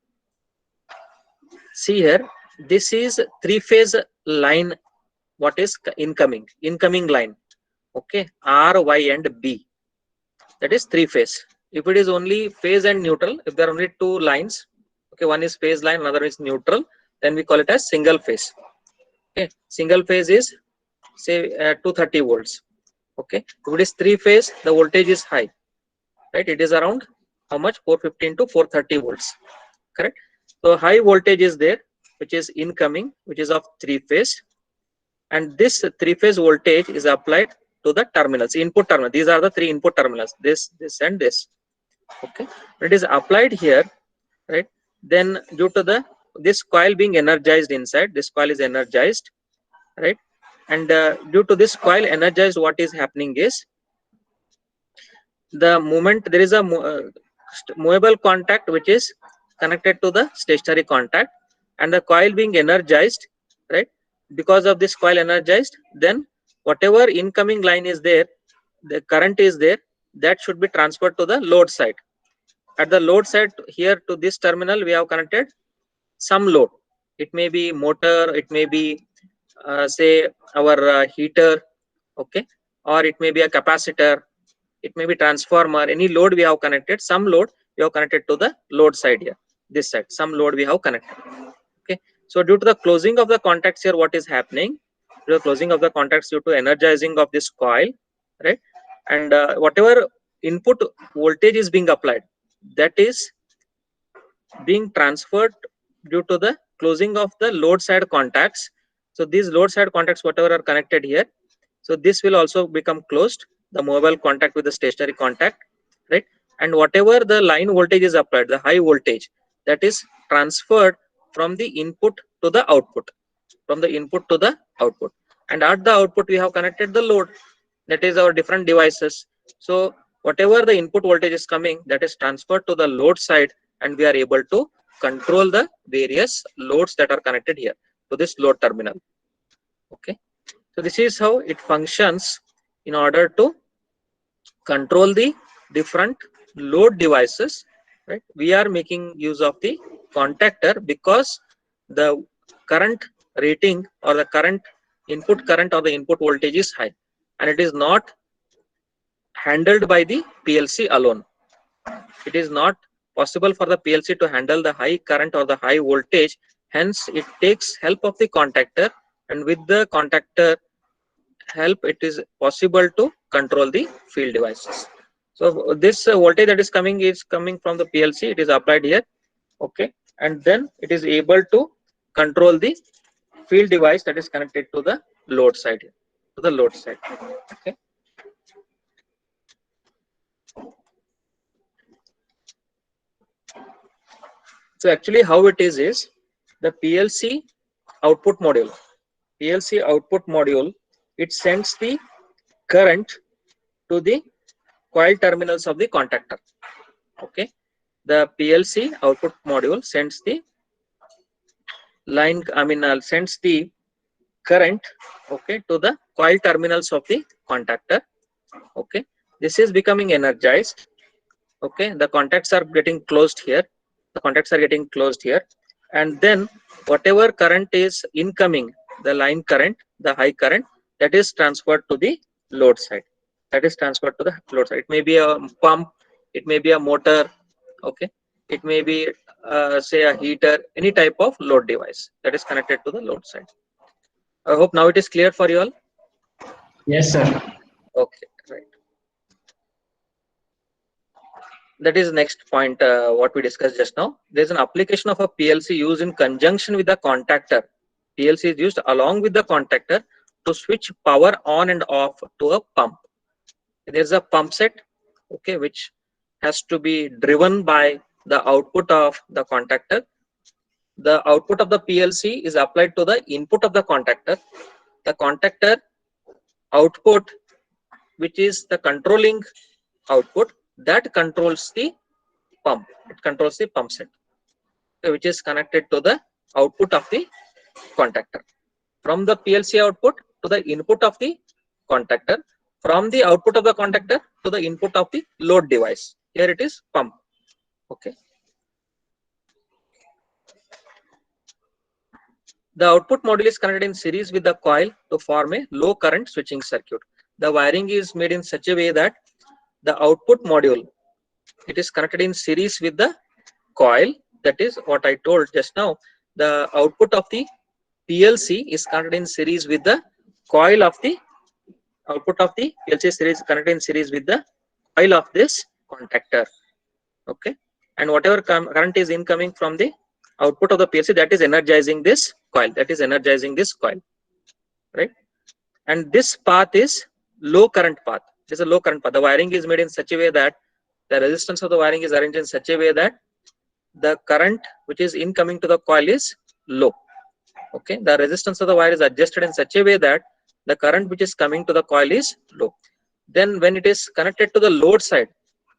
See here, this is three-phase line. What is incoming line? Okay, R, Y, and B. That is three-phase. If it is only phase and neutral, if there are only two lines, okay, one is phase line, another is neutral, then we call it as single phase. Okay, single phase is say 230 volts. Okay, if it is three phase, the voltage is high, right? It is around how much? 415 to 430 volts, correct? So high voltage is there, which is incoming, which is of three phase, and this three phase voltage is applied to the terminals, input terminal. These are the three input terminals, this, and this. Okay, it is applied here, right? Then due to this coil being energized inside, this coil is energized, right? And due to this coil energized, what is happening is, the moment there is a movable contact which is connected to the stationary contact, and the coil being energized, right? Because of this coil energized, then whatever incoming line is there, the current is there, that should be transferred to the load side. At the load side, here to this terminal, we have connected some load. It may be motor, it may be say our heater, okay, or it may be a capacitor, it may be transformer. Any load we have connected, some load we have connected to the load side here, this side, some load we have connected. Okay, so due to the closing of the contacts here, what is happening? Due to the closing of the contacts, due to energizing of this coil, right, and whatever input voltage is being applied, that is being transferred due to the closing of the load side contacts. So these load side contacts, whatever are connected here, so this will also become closed, the mobile contact with the stationary contact, right? And whatever the line voltage is applied, the high voltage, that is transferred from the input to the output, from the input to the output. And at the output, we have connected the load, that is our different devices. So whatever the input voltage is coming, that is transferred to the load side, and we are able to control the various loads that are connected here to this load terminal. Okay, so this is how it functions in order to control the different load devices, right? We are making use of the contactor because the current rating, or the current input current, or the input voltage is high, and it is not handled by the PLC alone. It is not possible for the PLC to handle the high current or the high voltage. Hence, it takes help of the contactor, and with the contactor help, it is possible to control the field devices. So this voltage that is coming from the PLC. It is applied here, okay, and then it is able to control the field device that is connected to the load side here, to the load side. Okay. So actually how it is the PLC output module. PLC output module, it sends the current to the coil terminals of the contactor. Okay. The PLC output module sends the line, sends the current, okay, to the coil terminals of the contactor. Okay. This is becoming energized. Okay. The contacts are getting closed here. The contacts are getting closed here. And then whatever current is incoming, the line current, the high current, that is transferred to the load side. That is transferred to the load side. It may be a pump, it may be a motor, okay, it may be say a heater, any type of load device that is connected to the load side. I hope now it is clear for you all. Yes, sir. Okay, right. That is next point what we discussed just now. There's an application of a PLC used in conjunction with the contactor. PLC is used along with the contactor to switch power on and off to a pump. There's a pump set, okay, which has to be driven by the output of the contactor. The output of the PLC is applied to the input of the contactor. The contactor output, which is the controlling output, that controls the pump. It controls the pump set, which is connected to the output of the contactor. From the PLC output to the input of the contactor, from the output of the contactor to the input of the load device. Here it is pump. Okay. The output module is connected in series with the coil to form a low current switching circuit. The wiring is made in such a way that the output module, it is connected in series with the coil. That is what I told just now. The output of the PLC is connected in series with the coil of the output of the PLC series connected in series with the coil of this contactor. Okay. And whatever current is incoming from the output of the PLC, that is energizing this coil. That is energizing this coil. Right. And this path is low current path. This is a low current path. The wiring is made in such a way that the resistance of the wiring is arranged in such a way that the current which is incoming to the coil is low. Okay. The resistance of the wire is adjusted in such a way that the current which is coming to the coil is low. Then when it is connected to the load side,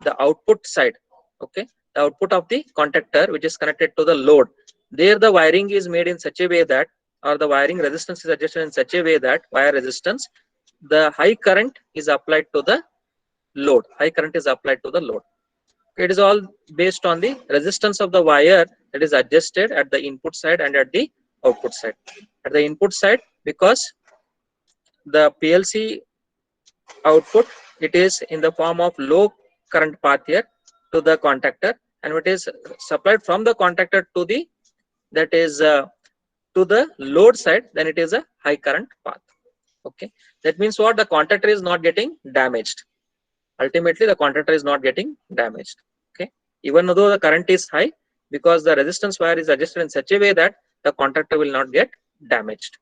the output side, okay, the output of the contactor which is connected to the load, there the wiring is made in such a way that, or the wiring resistance is adjusted in such a way that wire resistance, the high current is applied to the load. High current is applied to the load. It is all based on the resistance of the wire that is adjusted at the input side and at the output side. At the input side, because the PLC output, it is in the form of low current path here to the contactor, and it is supplied from the contactor to the, that is to the load side, then it is a high current path. Okay. That means what? The contactor is not getting damaged. Ultimately, the contactor is not getting damaged. Okay. Even though the current is high, because the resistance wire is adjusted in such a way that the contactor will not get damaged.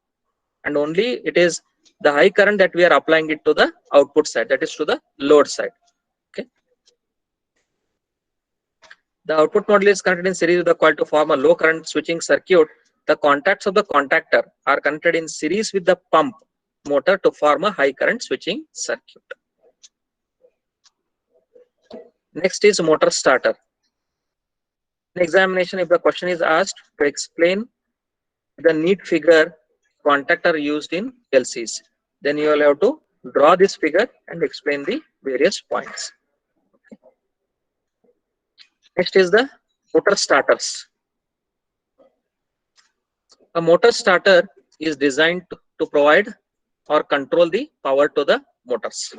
And only it is the high current that we are applying it to the output side, that is to the load side. Okay. The output module is connected in series with the coil to form a low current switching circuit. The contacts of the contactor are connected in series with the pump motor to form a high current switching circuit. Next is motor starter. In examination, if the question is asked to explain the neat figure contactor used in PLCs, then you will have to draw this figure and explain the various points. Okay. Next is the motor starters. A motor starter is designed to provide or control the power to the motors.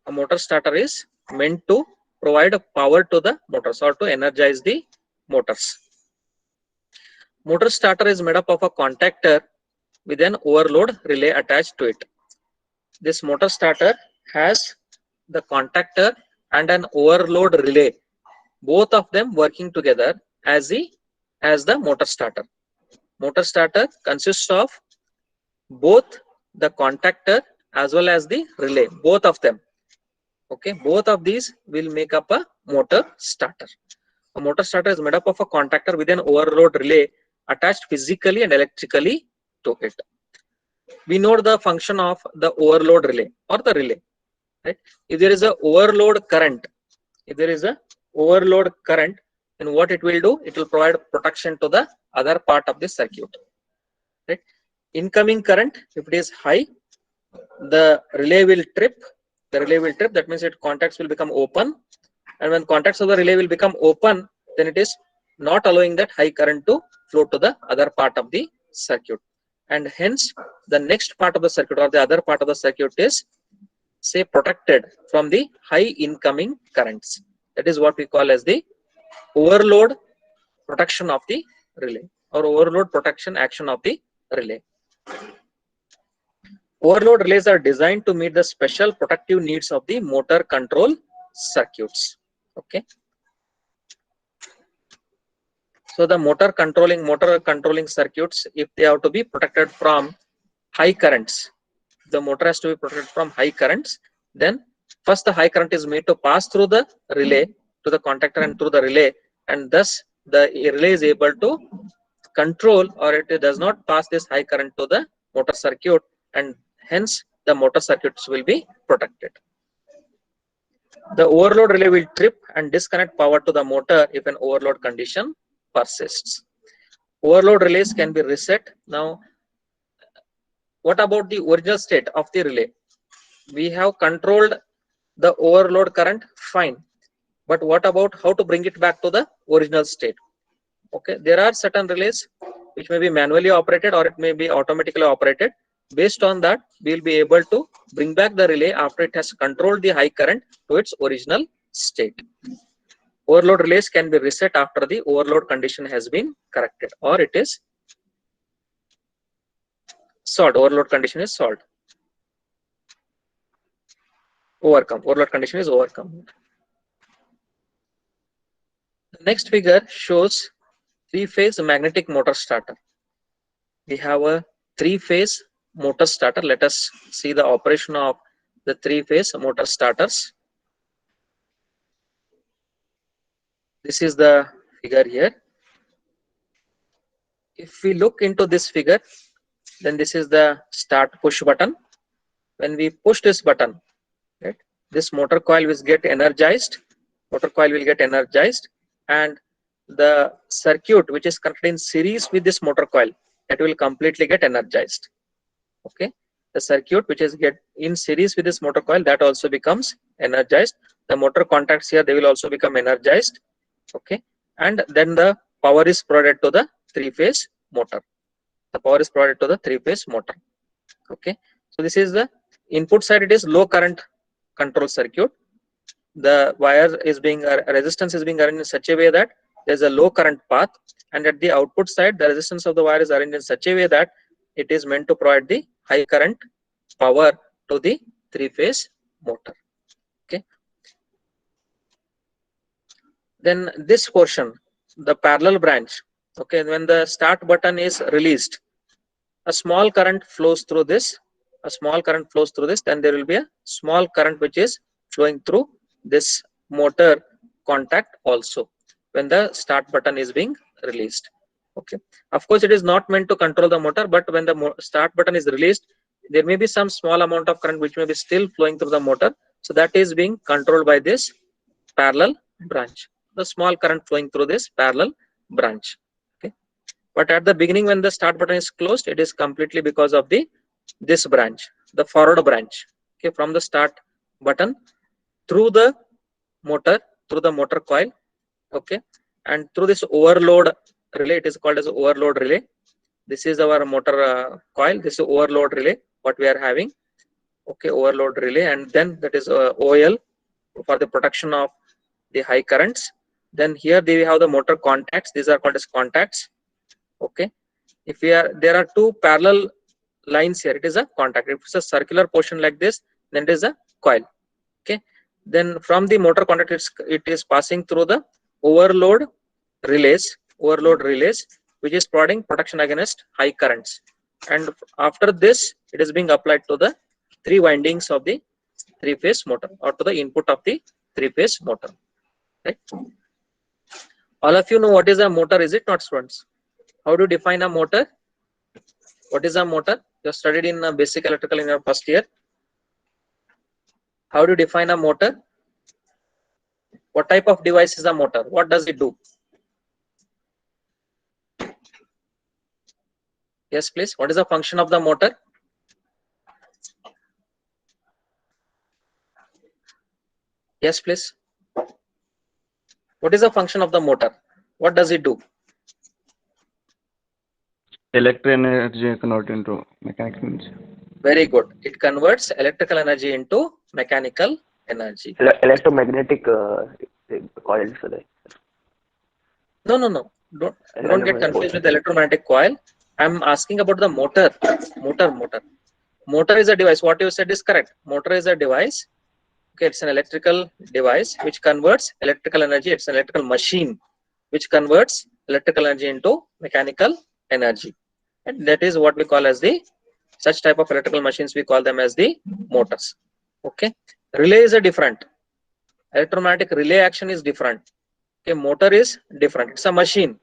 A motor starter is meant to provide a power to the motors or to energize the motors. Motor starter is made up of a contactor with an overload relay attached to it. This motor starter has the contactor and an overload relay, both of them working together as the motor starter. Motor starter consists of both the contactor as well as the relay, both of them. Okay, both of these will make up a motor starter. A motor starter is made up of a contactor with an overload relay attached physically and electrically to it. We know the function of the overload relay or the relay, right? If there is a overload current, then what it will do? It will provide protection to the other part of the circuit, right? Incoming current, if it is high, the relay will trip. That means its contacts will become open, and when contacts of the relay will become open, then it is not allowing that high current to flow to the other part of the circuit, and hence the next part of the circuit or the other part of the circuit is, say, protected from the high incoming currents. That is what we call as the overload protection of the relay or overload protection action of the relay. Overload relays are designed to meet the special protective needs of the motor control circuits. Okay. So the motor controlling circuits, if they have to be protected from high currents, the motor has to be protected from high currents. Then first the high current is made to pass through the relay to the contactor and through the relay, and thus the relay is able to control, or it does not pass this high current to the motor circuit, and hence the motor circuits will be protected. The overload relay will trip and disconnect power to the motor if an overload condition persists. Overload relays can be reset. Now, what about the original state of the relay? We have controlled the overload current, fine. But what about how to bring it back to the original state? Okay, there are certain relays which may be manually operated or it may be automatically operated. Based on that, we will be able to bring back the relay after it has controlled the high current to its original state. Overload relays can be reset after the overload condition has been corrected, or it is solved. Overload condition is solved. Overload condition is overcome. The next figure shows three-phase magnetic motor starter. We have a three-phase motor starter. Let us see the operation of the three-phase motor starters. This is the figure here. If we look into this figure, then this is the start push button. When we push this button, right, this motor coil will get energized. And the circuit which is connected in series with this motor coil, that will completely get energized. Okay, the circuit which is get in series with this motor coil, that also becomes energized. The motor contacts here, they will also become energized. Okay, and then the power is provided to the three-phase motor. Okay, so this is the input side. It is low current control circuit. The wire is being resistance is being arranged in such a way that there is a low current path, and at the output side the resistance of the wire is arranged in such a way that it is meant to provide the high current power to the three-phase motor. Okay, then this portion, the parallel branch. Okay, when the start button is released, a small current flows through this. Then there will be a small current which is flowing through this motor contact also when the start button is being released. Okay, of course it is not meant to control the motor, but when the start button is released, there may be some small amount of current which may be still flowing through the motor, so that is being controlled by this parallel branch, the small current flowing through this parallel branch. Okay, but at the beginning when the start button is closed, it is completely because of this branch, the forward branch. Okay, from the start button through the motor coil, okay, and through this overload relay, it is called as overload relay. This is our motor coil. This is overload relay what we are having. Okay, overload relay, and then that is OL for the protection of the high currents. Then here they have the motor contacts. These are called as contacts. Okay, if there are two parallel lines here, it is a contact. If it's a circular portion like this, then it is a coil. Okay, then from the motor contact, it is passing through the overload relays, which is providing protection against high currents. And after this, it is being applied to the 3 windings of the 3-phase motor, or to the input of the 3-phase motor. Right? All of you know what is a motor, is it not, students? How do you define a motor? What is a motor? You have studied in basic electrical in your first year. How do you define a motor? What type of device is a motor? What does it do? Yes, please. What is the function of the motor? Yes, please. What is the function of the motor? What does it do? Electric energy converted into mechanical energy. Very good. It converts electrical energy into mechanical energy. Electromagnetic coils. No. Don't get confused with the electromagnetic coil. I'm asking about the motor. Motor is a device. What you said is correct. Motor is a device. Okay, it's an electrical device which converts electrical energy. It's an electrical machine which converts electrical energy into mechanical energy. And that is what we call as the such type of electrical machines. We call them as the motors. Okay. Relay is a different. Electromagnetic relay action is different. Okay, motor is different. It's a machine.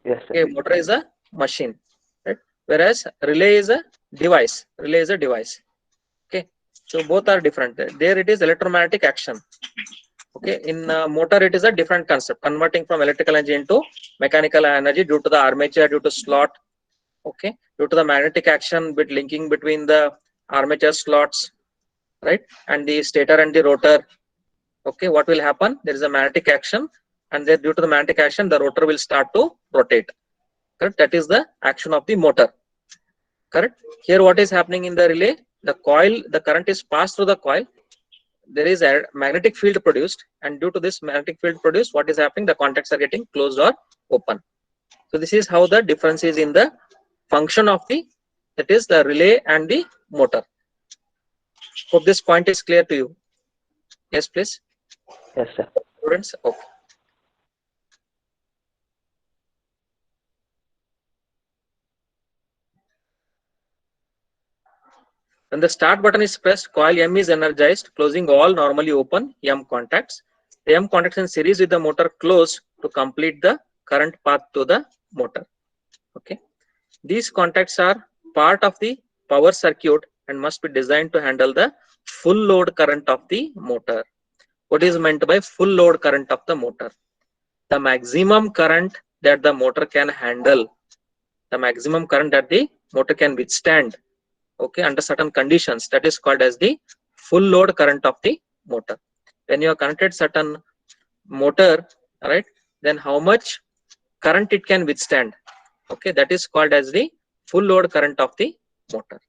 Yes, sir. Okay, motor is a machine, right? Whereas relay is a device. Relay is a device. Okay, so both are different. There it is electromagnetic action. Okay, in motor it is a different concept, converting from electrical energy into mechanical energy due to the armature, due to slot. Okay, due to the magnetic action linking between the armature slots, right, and the stator and the rotor. Okay, what will happen? There is a magnetic action, and then due to the magnetic action, the rotor will start to rotate. Correct? That is the action of the motor. Correct? Here, what is happening in the relay? The coil, the current is passed through the coil. There is a magnetic field produced, and due to this magnetic field produced, what is happening? The contacts are getting closed or open. So this is how the difference is in the function of the, that is the relay and the motor. Hope this point is clear to you. Yes, please. Yes, sir. Students, okay. When the start button is pressed, coil M is energized, closing all normally open M contacts. The M contacts in series with the motor close to complete the current path to the motor. Okay. These contacts are part of the power circuit and must be designed to handle the full load current of the motor. What is meant by full load current of the motor? The maximum current that the motor can handle, the maximum current that the motor can withstand, okay, under certain conditions, that is called as the full load current of the motor. When you have connected certain motor, right, then how much current it can withstand, okay, that is called as the full load current of the motor.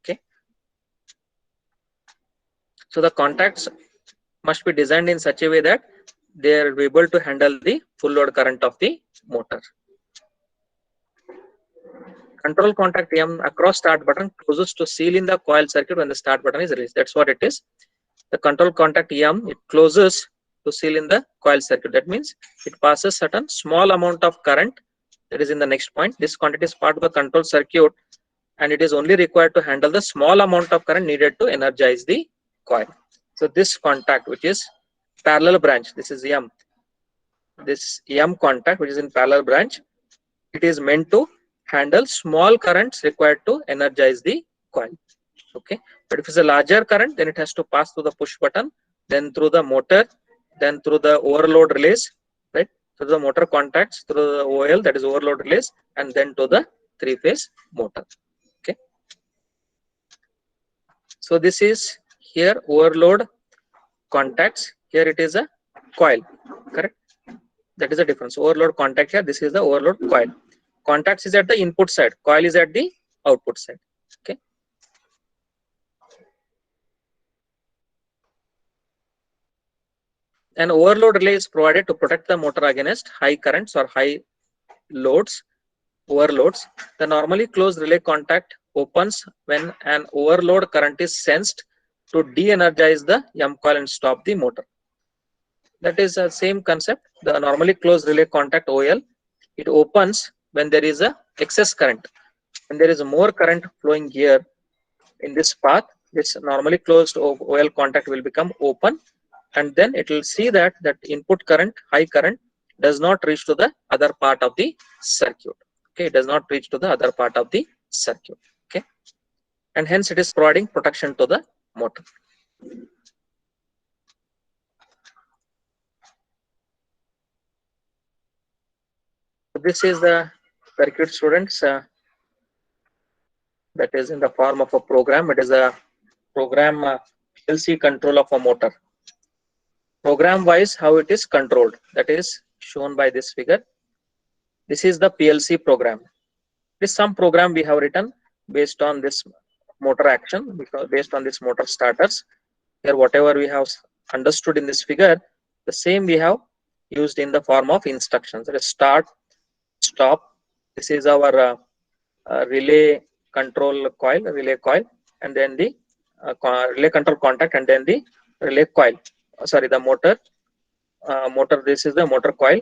Okay, so the contacts must be designed in such a way that they are able to handle the full load current of the motor. Control contact M across start button closes to seal in the coil circuit when the start button is released. That's what it is. The control contact M, it closes to seal in the coil circuit. That means it passes certain small amount of current. That is in the next point. This contact is part of the control circuit, and it is only required to handle the small amount of current needed to energize the coil. So this contact, which is parallel branch, this is M. This M contact, which is in parallel branch, it is meant to handle small currents required to energize the coil. Okay, but if it's a larger current, then it has to pass through the push button, then through the motor, then through the overload relays, right? Through the motor contacts, through the OL, that is overload relays, and then to the 3-phase motor. Okay, so this is here overload contacts. Here it is a coil. Correct? That is the difference. Overload contact here. This is the overload coil. Contacts is at the input side, coil is at the output side. Okay. An overload relay is provided to protect the motor against high currents or high loads, overloads. The normally closed relay contact opens when an overload current is sensed to de-energize the M coil and stop the motor. That is the same concept. The normally closed relay contact OL, it opens when there is a excess current. When there is more current flowing here in this path, this normally closed OL contact will become open, and then it will see that input current, high current, does not reach to the other part of the circuit. Okay, it does not reach to the other part of the circuit. Okay, and hence it is providing protection to the motor. This is the circuit, students, that is in the form of a program. It is a program PLC control of a motor. Program wise, how it is controlled, that is shown by this figure. This is the PLC program. This some program we have written based on this motor action, because based on this motor starters. Here whatever we have understood in this figure, the same we have used in the form of instructions. That is start, stop. This is our relay control coil, and then the relay control contact, and then the relay coil. Sorry, the motor. This is the motor coil.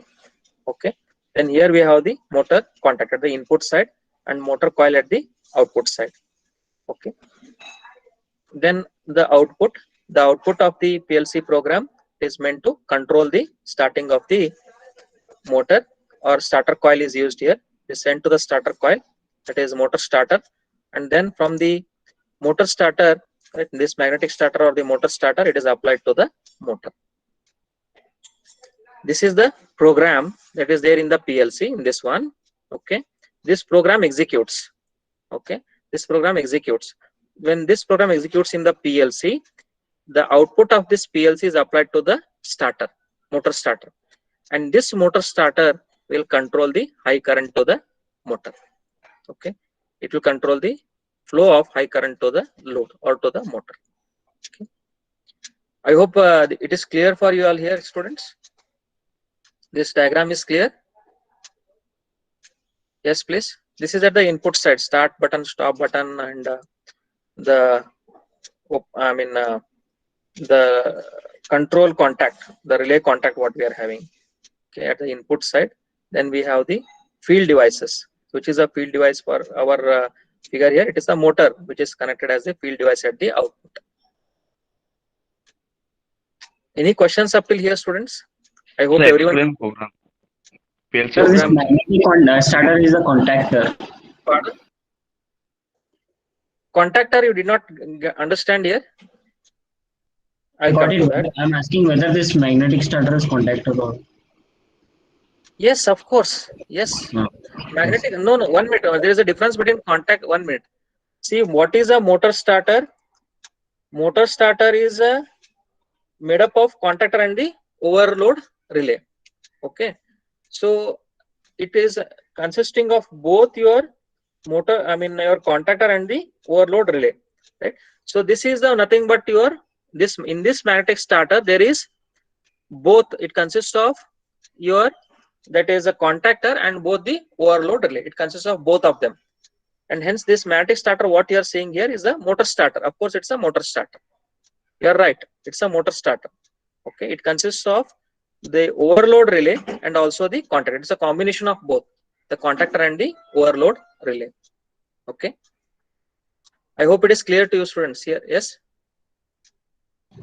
Okay. Then here we have the motor contact at the input side and motor coil at the output side. Okay. Then the output of the PLC program is meant to control the starting of the motor, or starter coil is used here. Is sent to the starter coil, that is motor starter, and then from the motor starter, right, this magnetic starter or the motor starter, it is applied to the motor. This is the program that is there in the PLC in this one. Okay, this program executes. Okay, this program executes. When this program executes in the PLC, the output of this PLC is applied to the starter, motor starter, and this motor starter will control the high current to the motor. Okay, it will control the flow of high current to the load or to the motor. Okay, I hope it is clear for you all here, students. This diagram is clear? Yes, please. This is at the input side, start button, stop button, and the control contact, the relay contact what we are having. Okay, at the input side. Then we have the field devices, which is a field device for our figure here. It is a motor which is connected as a field device at the output. Any questions up till here, students? I hope everyone. Explain program. PLC So this program. magnetic starter is a contactor. Pardon? Contactor, you did not understand here. I I'll got come to it. that. I'm asking whether this magnetic starter is contactor or. Yes, of course. Yes. No. Magnetic. No. 1 minute. There is a difference between contact. 1 minute. See, what is a motor starter? Motor starter is made up of contactor and the overload relay. Okay. So it is consisting of both your motor, your contactor and the overload relay. Right. So this is nothing but your in this magnetic starter there is both. It consists of your, that is a contactor and both the overload relay. It consists of both of them, and hence this magnetic starter what you are seeing here is a motor starter. Of course, it's a motor starter. You are right. It's a motor starter. Okay. It consists of the overload relay and also the contactor. It's a combination of both the contactor and the overload relay. Okay. I hope it is clear to you, students here. Yes.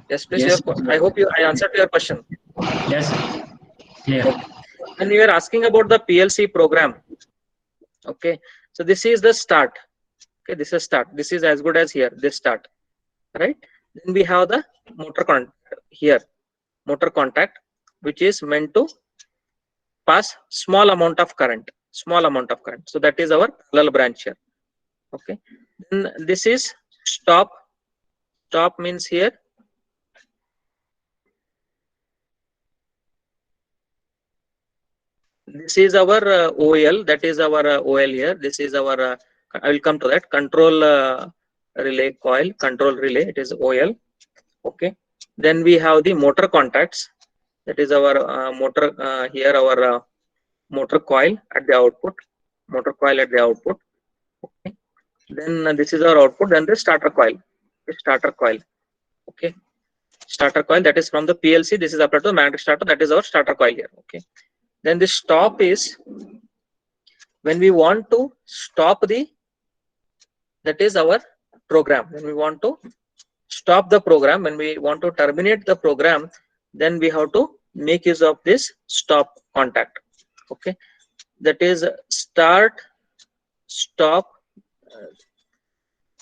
Yes, please. Yes. I hope I answered your question. Yes. Clear. Okay. And you are asking about the PLC program. Okay. So this is the start. Okay. This is start. This is as good as here. This start. Right. Then we have the motor contact here. Motor contact, which is meant to pass small amount of current. Small amount of current. So that is our parallel branch here. Okay. Then this is stop. Stop means here. This is our OL. That is our OL here. This is our. I will come to that. Control relay coil. Control relay. It is OL. Okay. Then we have the motor contacts. That is our motor. Here our motor coil at the output. Motor coil at the output. Okay. Then this is our output. Then the starter coil. The starter coil. Okay. Starter coil, that is from the PLC. This is applied to the magnetic starter. That is our starter coil here. Okay. Then the stop is when we want to stop the, that is our program, when we want to stop the program, when we want to terminate the program, then we have to make use of this stop contact. Okay, that is start, stop.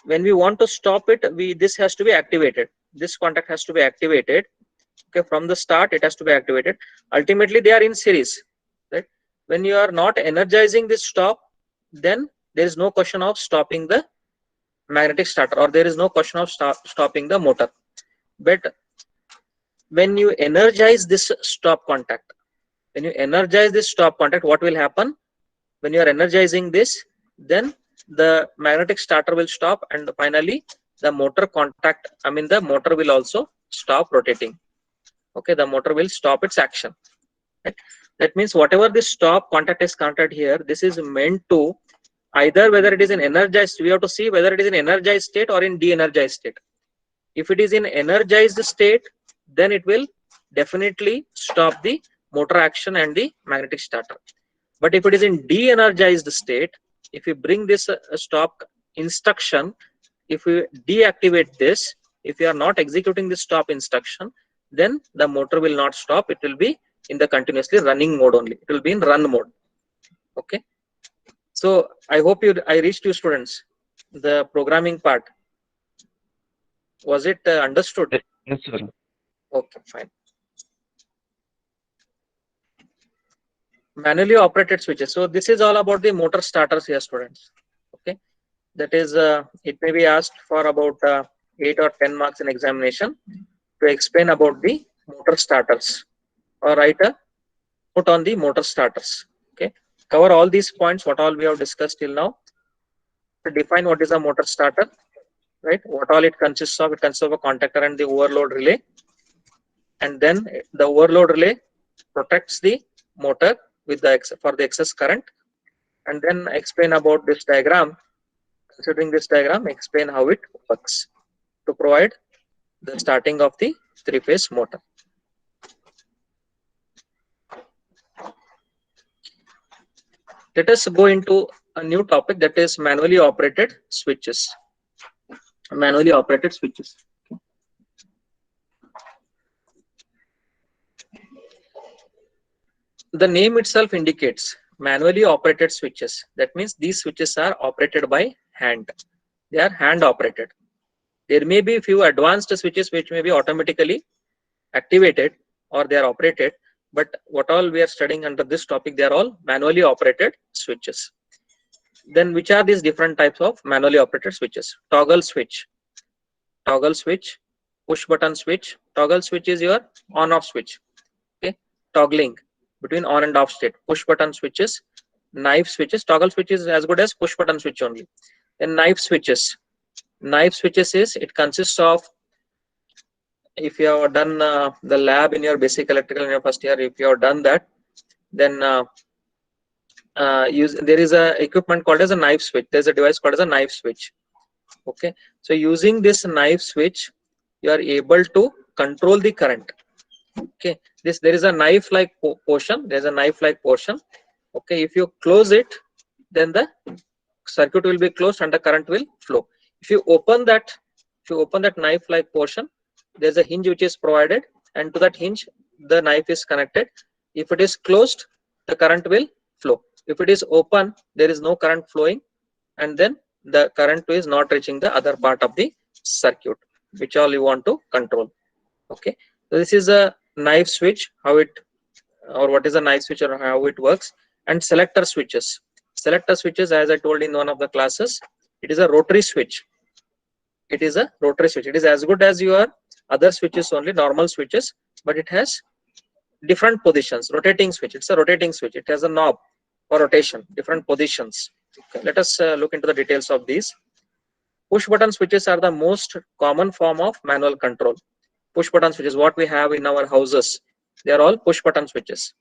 When we want to stop it, this has to be activated, this contact has to be activated. Okay, from the start it has to be activated. Ultimately they are in series, right? When you are not energizing this stop, then there is no question of stopping the magnetic starter, or there is no question of stopping the motor. But when you energize this stop contact, when you energize this stop contact, what will happen? When you are energizing this, then the magnetic starter will stop, and finally the motor contact, I mean the motor will also stop rotating. Okay, the motor will stop its action, right? That means whatever this stop contact is connected here, this is meant to either whether it is in energized, we have to see whether it is in energized state or in de-energized state. If it is in energized state, then it will definitely stop the motor action and the magnetic starter. But if it is in de-energized state, if you bring this stop instruction, if we deactivate this, if you are not executing this stop instruction, then the motor will not stop, it will be in the continuously running mode only, it will be in run mode. Okay, so I hope I reached you students the programming part. Was it understood? Yes, sir. Okay, fine. Manually operated switches. So this is all about the motor starters here, students. Okay, that is it may be asked for about 8 or 10 marks in examination to explain about the motor starters, or write a note on the motor starters. Okay, cover all these points what all we have discussed till now. To define what is a motor starter, right? What all it consists of? It consists of a contactor and the overload relay, and then the overload relay protects the motor with the for the excess current. And then explain about this diagram. Considering this diagram, explain how it works to provide the starting of the three-phase motor. Let us go into a new topic, that is manually operated switches. Manually operated switches. The name itself indicates manually operated switches. That means these switches are operated by hand. They are hand operated. There may be few advanced switches which may be automatically activated or they are operated, but what all we are studying under this topic, they are all manually operated switches. Then which are these different types of manually operated switches? Toggle switch, push button switch. Toggle switch is your on off switch. Okay, toggling between on and off state. Push button switches, knife switches. Toggle switch is as good as push button switch only. Then knife switches. Knife switches is, it consists of, if you have done the lab in your basic electrical in your first year, if you have done that, then there is a equipment called as a knife switch. There's a device called as a knife switch. Okay, so using this knife switch, you are able to control the current. Okay, there is a knife like portion. There's a knife like portion. Okay, if you close it, then the circuit will be closed and the current will flow. If you open that knife like portion, there's a hinge which is provided, and to that hinge the knife is connected. If it is closed, the current will flow. If it is open, there is no current flowing, and then the current is not reaching the other part of the circuit, which all you want to control. Okay, so this is a knife switch, how it, or what is a knife switch or how it works. And selector switches. Selector switches, as I told in one of the classes, it is a rotary switch. It is a rotary switch. It is as good as your other switches only, normal switches, but it has different positions. Rotating switch, it's a rotating switch. It has a knob for rotation, different positions. Okay, let us look into the details of these. Push button switches are the most common form of manual control. Push button switches, what we have in our houses, they are all push button switches.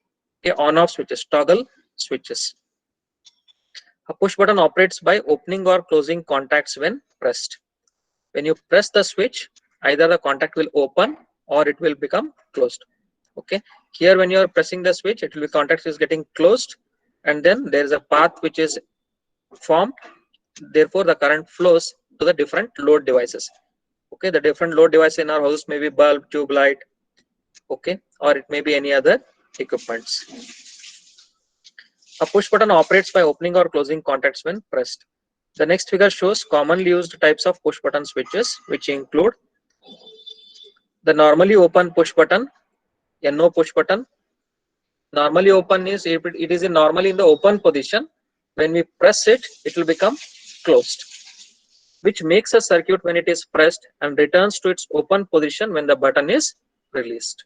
Okay, on off switches, toggle switches. A push button operates by opening or closing contacts when pressed. When you press the switch, either the contact will open or it will become closed. Okay, here when you are pressing the switch, it will be, contact is getting closed, and then there is a path which is formed. Therefore, the current flows to the different load devices. Okay, the different load devices in our house may be bulb, tube light, okay, or it may be any other equipments. A push button operates by opening or closing contacts when pressed. The next figure shows commonly used types of push button switches, which include the normally open push button, NO push button. Normally open is if it is normally in the open position. When we press it, it will become closed, which makes a circuit when it is pressed and returns to its open position when the button is released.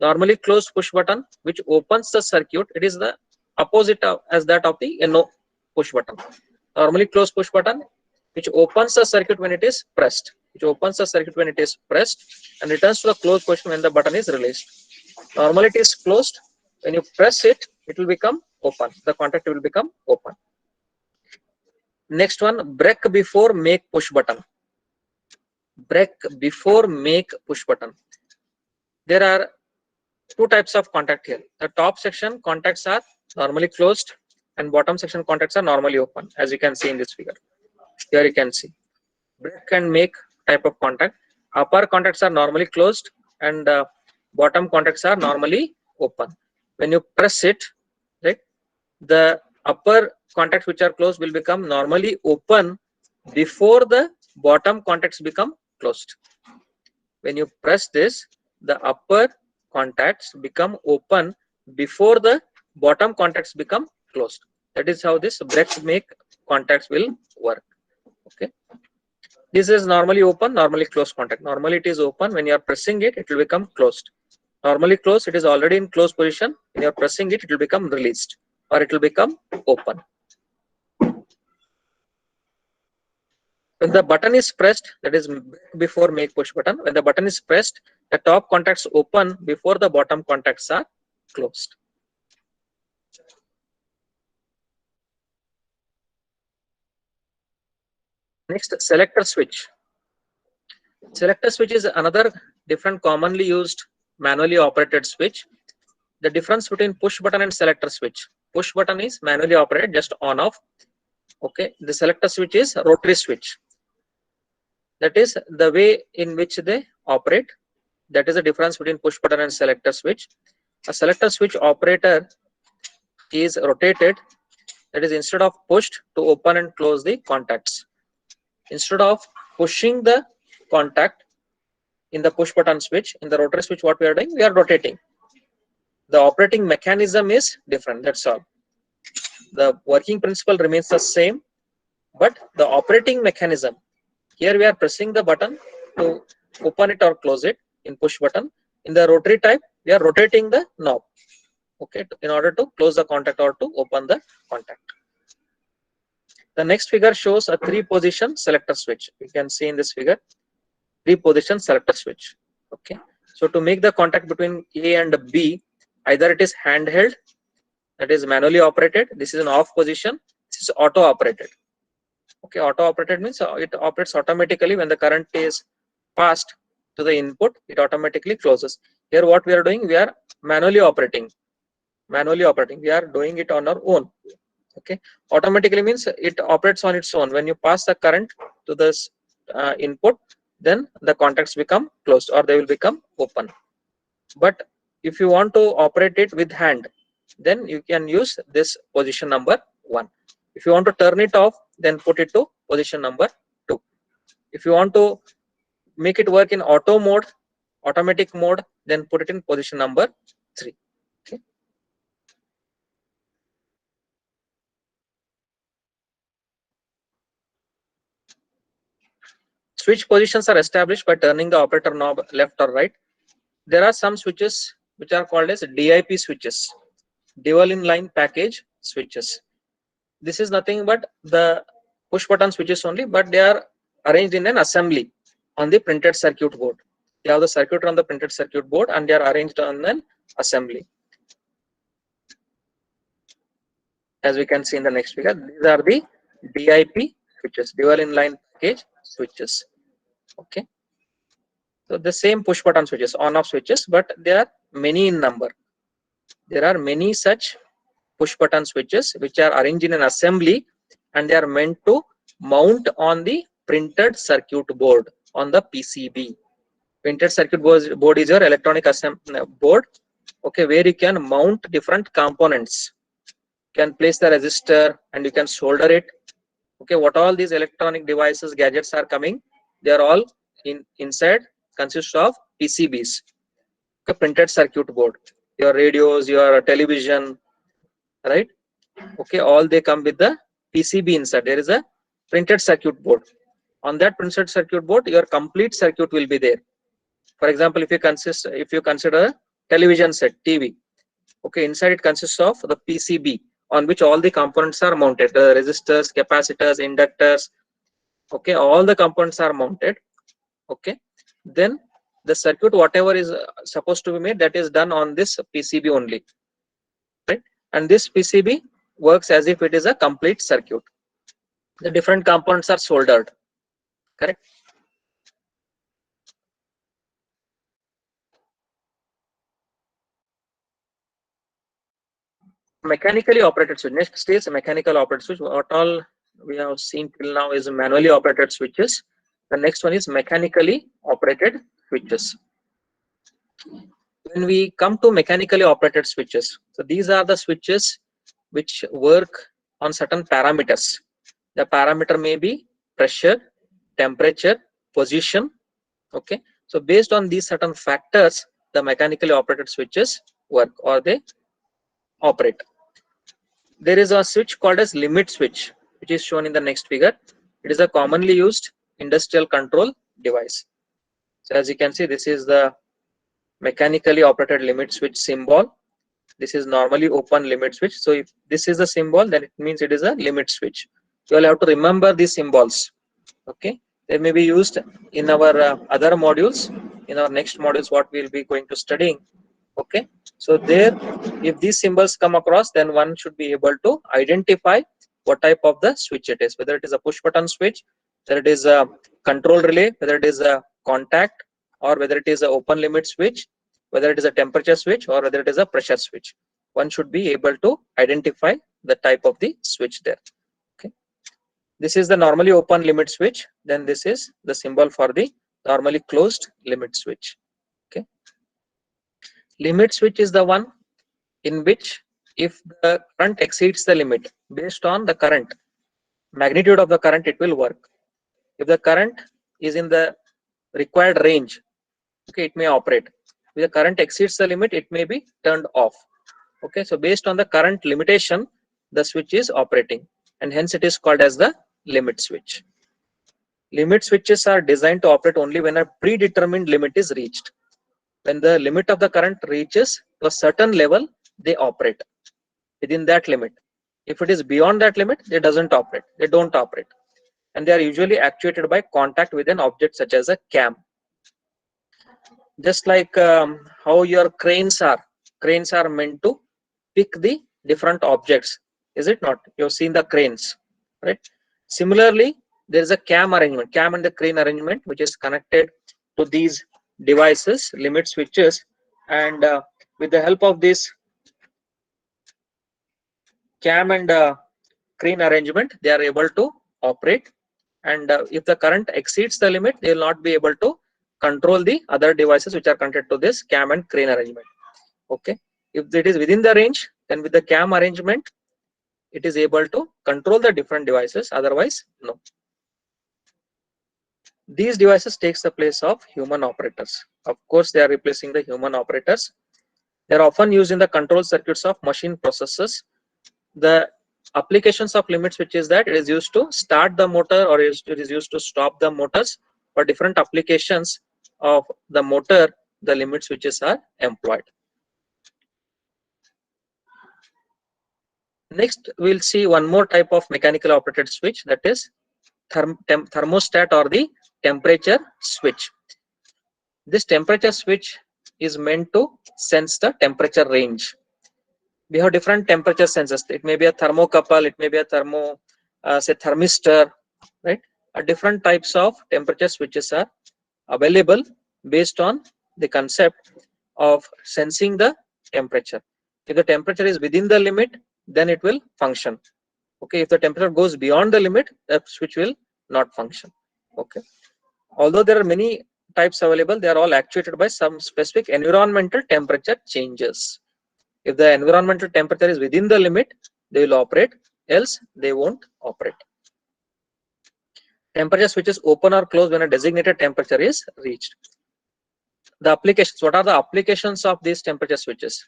Normally closed push button, which opens the circuit, it is the opposite as that of the NO push button. Normally closed push button, which opens the circuit when it is pressed, and returns to the closed position when the button is released. Normally it is closed. When you press it, it will become open. The contact will become open. Next one, break before make push button. Break before make push button. There are two types of contact here. The top section contacts are normally closed and bottom section contacts are normally open, as you can see in this figure. Here you can see break and make type of contact. Upper contacts are normally closed and bottom contacts are normally open. When you press it, right, the upper contacts which are closed will become normally open before the bottom contacts become closed. When you press this, the upper contacts become open before the bottom contacts become closed. That is how this break make contacts will work. Okay. This is normally open, normally closed contact. Normally it is open. When you are pressing it, it will become closed. Normally closed, it is already in closed position. When you are pressing it, it will become released or it will become open. When the button is pressed, that is before make push button, when the button is pressed, the top contacts open before the bottom contacts are closed. Next, selector switch. Selector switch is another different commonly used manually operated switch. The difference between push button and selector switch. Push button is manually operated, just on off. Okay, the selector switch is rotary switch. That is the way in which they operate. That is the difference between push button and selector switch. A selector switch operator is rotated. That is, instead of pushed to open and close the contacts. Instead of pushing the contact in the push button switch, in the rotary switch, what we are doing, we are rotating. The operating mechanism is different. That's all. The working principle remains the same, but the operating mechanism, here we are pressing the button to open it or close it in push button. In the rotary type, we are rotating the knob, okay, in order to close the contact or to open the contact. The next figure shows a 3-position selector switch. You can see in this figure 3-position selector switch. Okay, so to make the contact between A and B, either it is handheld, that is manually operated. This is an off position. This is auto operated. Okay, auto operated means it operates automatically. When the current is passed to the input, it automatically closes. Here what we are doing, we are manually operating. We are doing it on our own. Okay, automatically means it operates on its own. When you pass the current to this input, then the contacts become closed or they will become open. But if you want to operate it with hand, then you can use this position number 1. If you want to turn it off, then put it to position number 2. If you want to make it work in auto mode, automatic mode, then put it in position number 3. Okay. Switch positions are established by turning the operator knob left or right. There are some switches which are called as DIP switches, dual inline package switches. This is nothing but the push button switches only, but they are arranged in an assembly on the printed circuit board. They have the circuit on the printed circuit board and they are arranged on an assembly. As we can see in the next figure, these are the DIP switches, dual inline package switches. Okay. So the same push button switches, on off switches, but there are many in number. There are many such push button switches which are arranged in an assembly, and they are meant to mount on the printed circuit board on the PCB. Printed circuit board is your electronic board, okay, where you can mount different components. You can place the resistor and you can solder it. Okay, what all these electronic devices, gadgets are coming, they are all inside consist of PCBs, okay, printed circuit board. Your radios, your television, right? Okay, all they come with the PCB inside. There is a printed circuit board. On that printed circuit board, your complete circuit will be there. For example, if you consider a television set, TV, okay, inside it consists of the PCB on which all the components are mounted, the resistors, capacitors, inductors, okay, all the components are mounted, okay. Then the circuit, whatever is supposed to be made, that is done on this PCB only, right? And this PCB works as if it is a complete circuit. The different components are soldered, correct? Mechanically operated switch. Next is mechanical operated switch. What all we have seen till now is manually operated switches. The next one is mechanically operated switches. When we come to mechanically operated switches, so these are the switches which work on certain parameters. The parameter may be pressure, temperature, position, okay. So based on these certain factors, the mechanically operated switches work or they operate. There is a switch called as limit switch, which is shown in the next figure. It is a commonly used industrial control device. So as you can see, this is the mechanically operated limit switch symbol. This is normally open limit switch. So if this is the symbol, then it means it is a limit switch. You will have to remember these symbols, okay. They may be used in our other modules, in our next modules what we will be going to studying, okay. So there, if these symbols come across, then one should be able to identify what type of the switch it is, whether it is a push button switch, whether it is a control relay, whether it is a contact, or whether it is an open limit switch, whether it is a temperature switch, or whether it is a pressure switch. One should be able to identify the type of the switch there, okay. This is the normally open limit switch. Then this is the symbol for the normally closed limit switch, okay. Limit switch is the one in which if the current exceeds the limit, based on the current, magnitude of the current, it will work. If the current is in the required range, okay, it may operate. If the current exceeds the limit, it may be turned off, okay. So based on the current limitation, the switch is operating, and hence it is called as the limit switch. Limit switches are designed to operate only when a predetermined limit is reached. When the limit of the current reaches to a certain level, they operate within that limit. If it is beyond that limit, they don't operate. And they are usually actuated by contact with an object such as a cam. Just like how your cranes are meant to pick the different objects, is it not? You've seen the cranes, right? Similarly, there is a cam and the crane arrangement, which is connected to these devices, limit switches, and with the help of this cam and crane arrangement, they are able to operate. And if the current exceeds the limit, they will not be able to control the other devices which are connected to this cam and crane arrangement, okay. If it is within the range, then with the cam arrangement, it is able to control the different devices, otherwise no. These devices takes the place of human operators. Of course, they are replacing the human operators. They are often used in the control circuits of machine processes. The applications of limit switch is that it is used to start the motor, or it is used to stop the motors. For different applications of the motor, the limit switches are employed. Next, we'll see one more type of mechanical operated switch, that is thermostat or the temperature switch. This temperature switch is meant to sense the temperature range. We have different temperature sensors. It may be a thermocouple, it may be a thermistor, right? Different types of temperature switches are available based on the concept of sensing the temperature. If the temperature is within the limit, then it will function. Okay, if the temperature goes beyond the limit, the switch will not function. Okay, although there are many types available, they are all actuated by some specific environmental temperature changes. If the environmental temperature is within the limit, they will operate, else they won't operate. Temperature switches open or close when a designated temperature is reached. The applications, what are the applications of these temperature switches?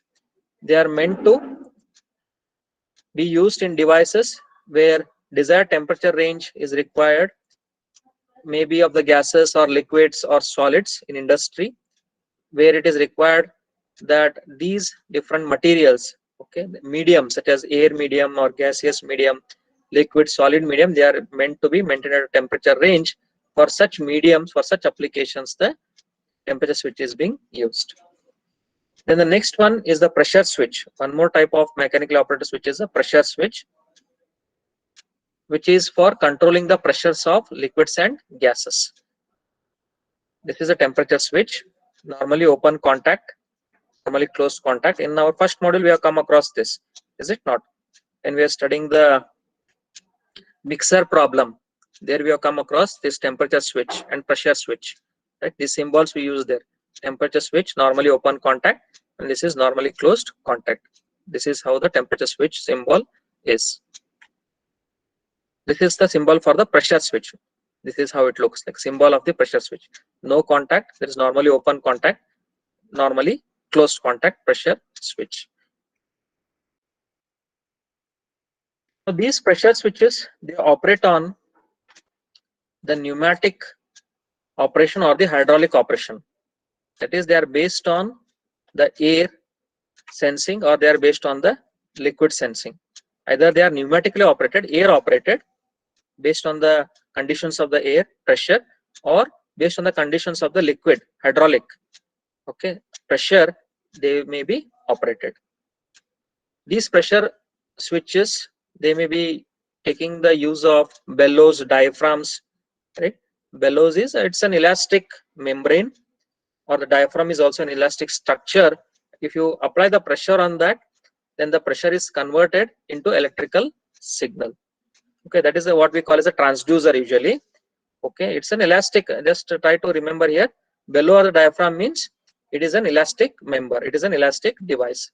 They are meant to be used in devices where desired temperature range is required, maybe of the gases or liquids or solids in industry, where it is required that these different materials, okay, medium such as air medium or gaseous medium, liquid, solid medium, they are meant to be maintained at a temperature range. For such mediums, for such applications, the temperature switch is being used. Then the next one is the pressure switch. One more type of mechanically operated switch is a pressure switch, which is for controlling the pressures of liquids and gases. This is a temperature switch, normally open contact, normally closed contact. In our first module, we have come across this, is it not? When we are studying the mixer problem, there we have come across this temperature switch and pressure switch. Right? These symbols we use there. Temperature switch, normally open contact, and this is normally closed contact. This is how the temperature switch symbol is. This is the symbol for the pressure switch. This is how it looks like, symbol of the pressure switch. No contact, there is normally open contact, normally closed contact pressure switch. So these pressure switches, they operate on the pneumatic operation or the hydraulic operation. That is, they are based on the air sensing or they are based on the liquid sensing. Either they are pneumatically operated, air operated, based on the conditions of the air pressure, or based on the conditions of the liquid hydraulic, okay, pressure, they may be operated. These pressure switches, they may be taking the use of bellows, diaphragms, right? Bellows is, it's an elastic membrane, or the diaphragm is also an elastic structure. If you apply the pressure on that, then the pressure is converted into electrical signal. Okay, that is what we call as a transducer usually. Okay, it's an elastic, just try to remember here, bellow or the diaphragm means it is an elastic member, it is an elastic device,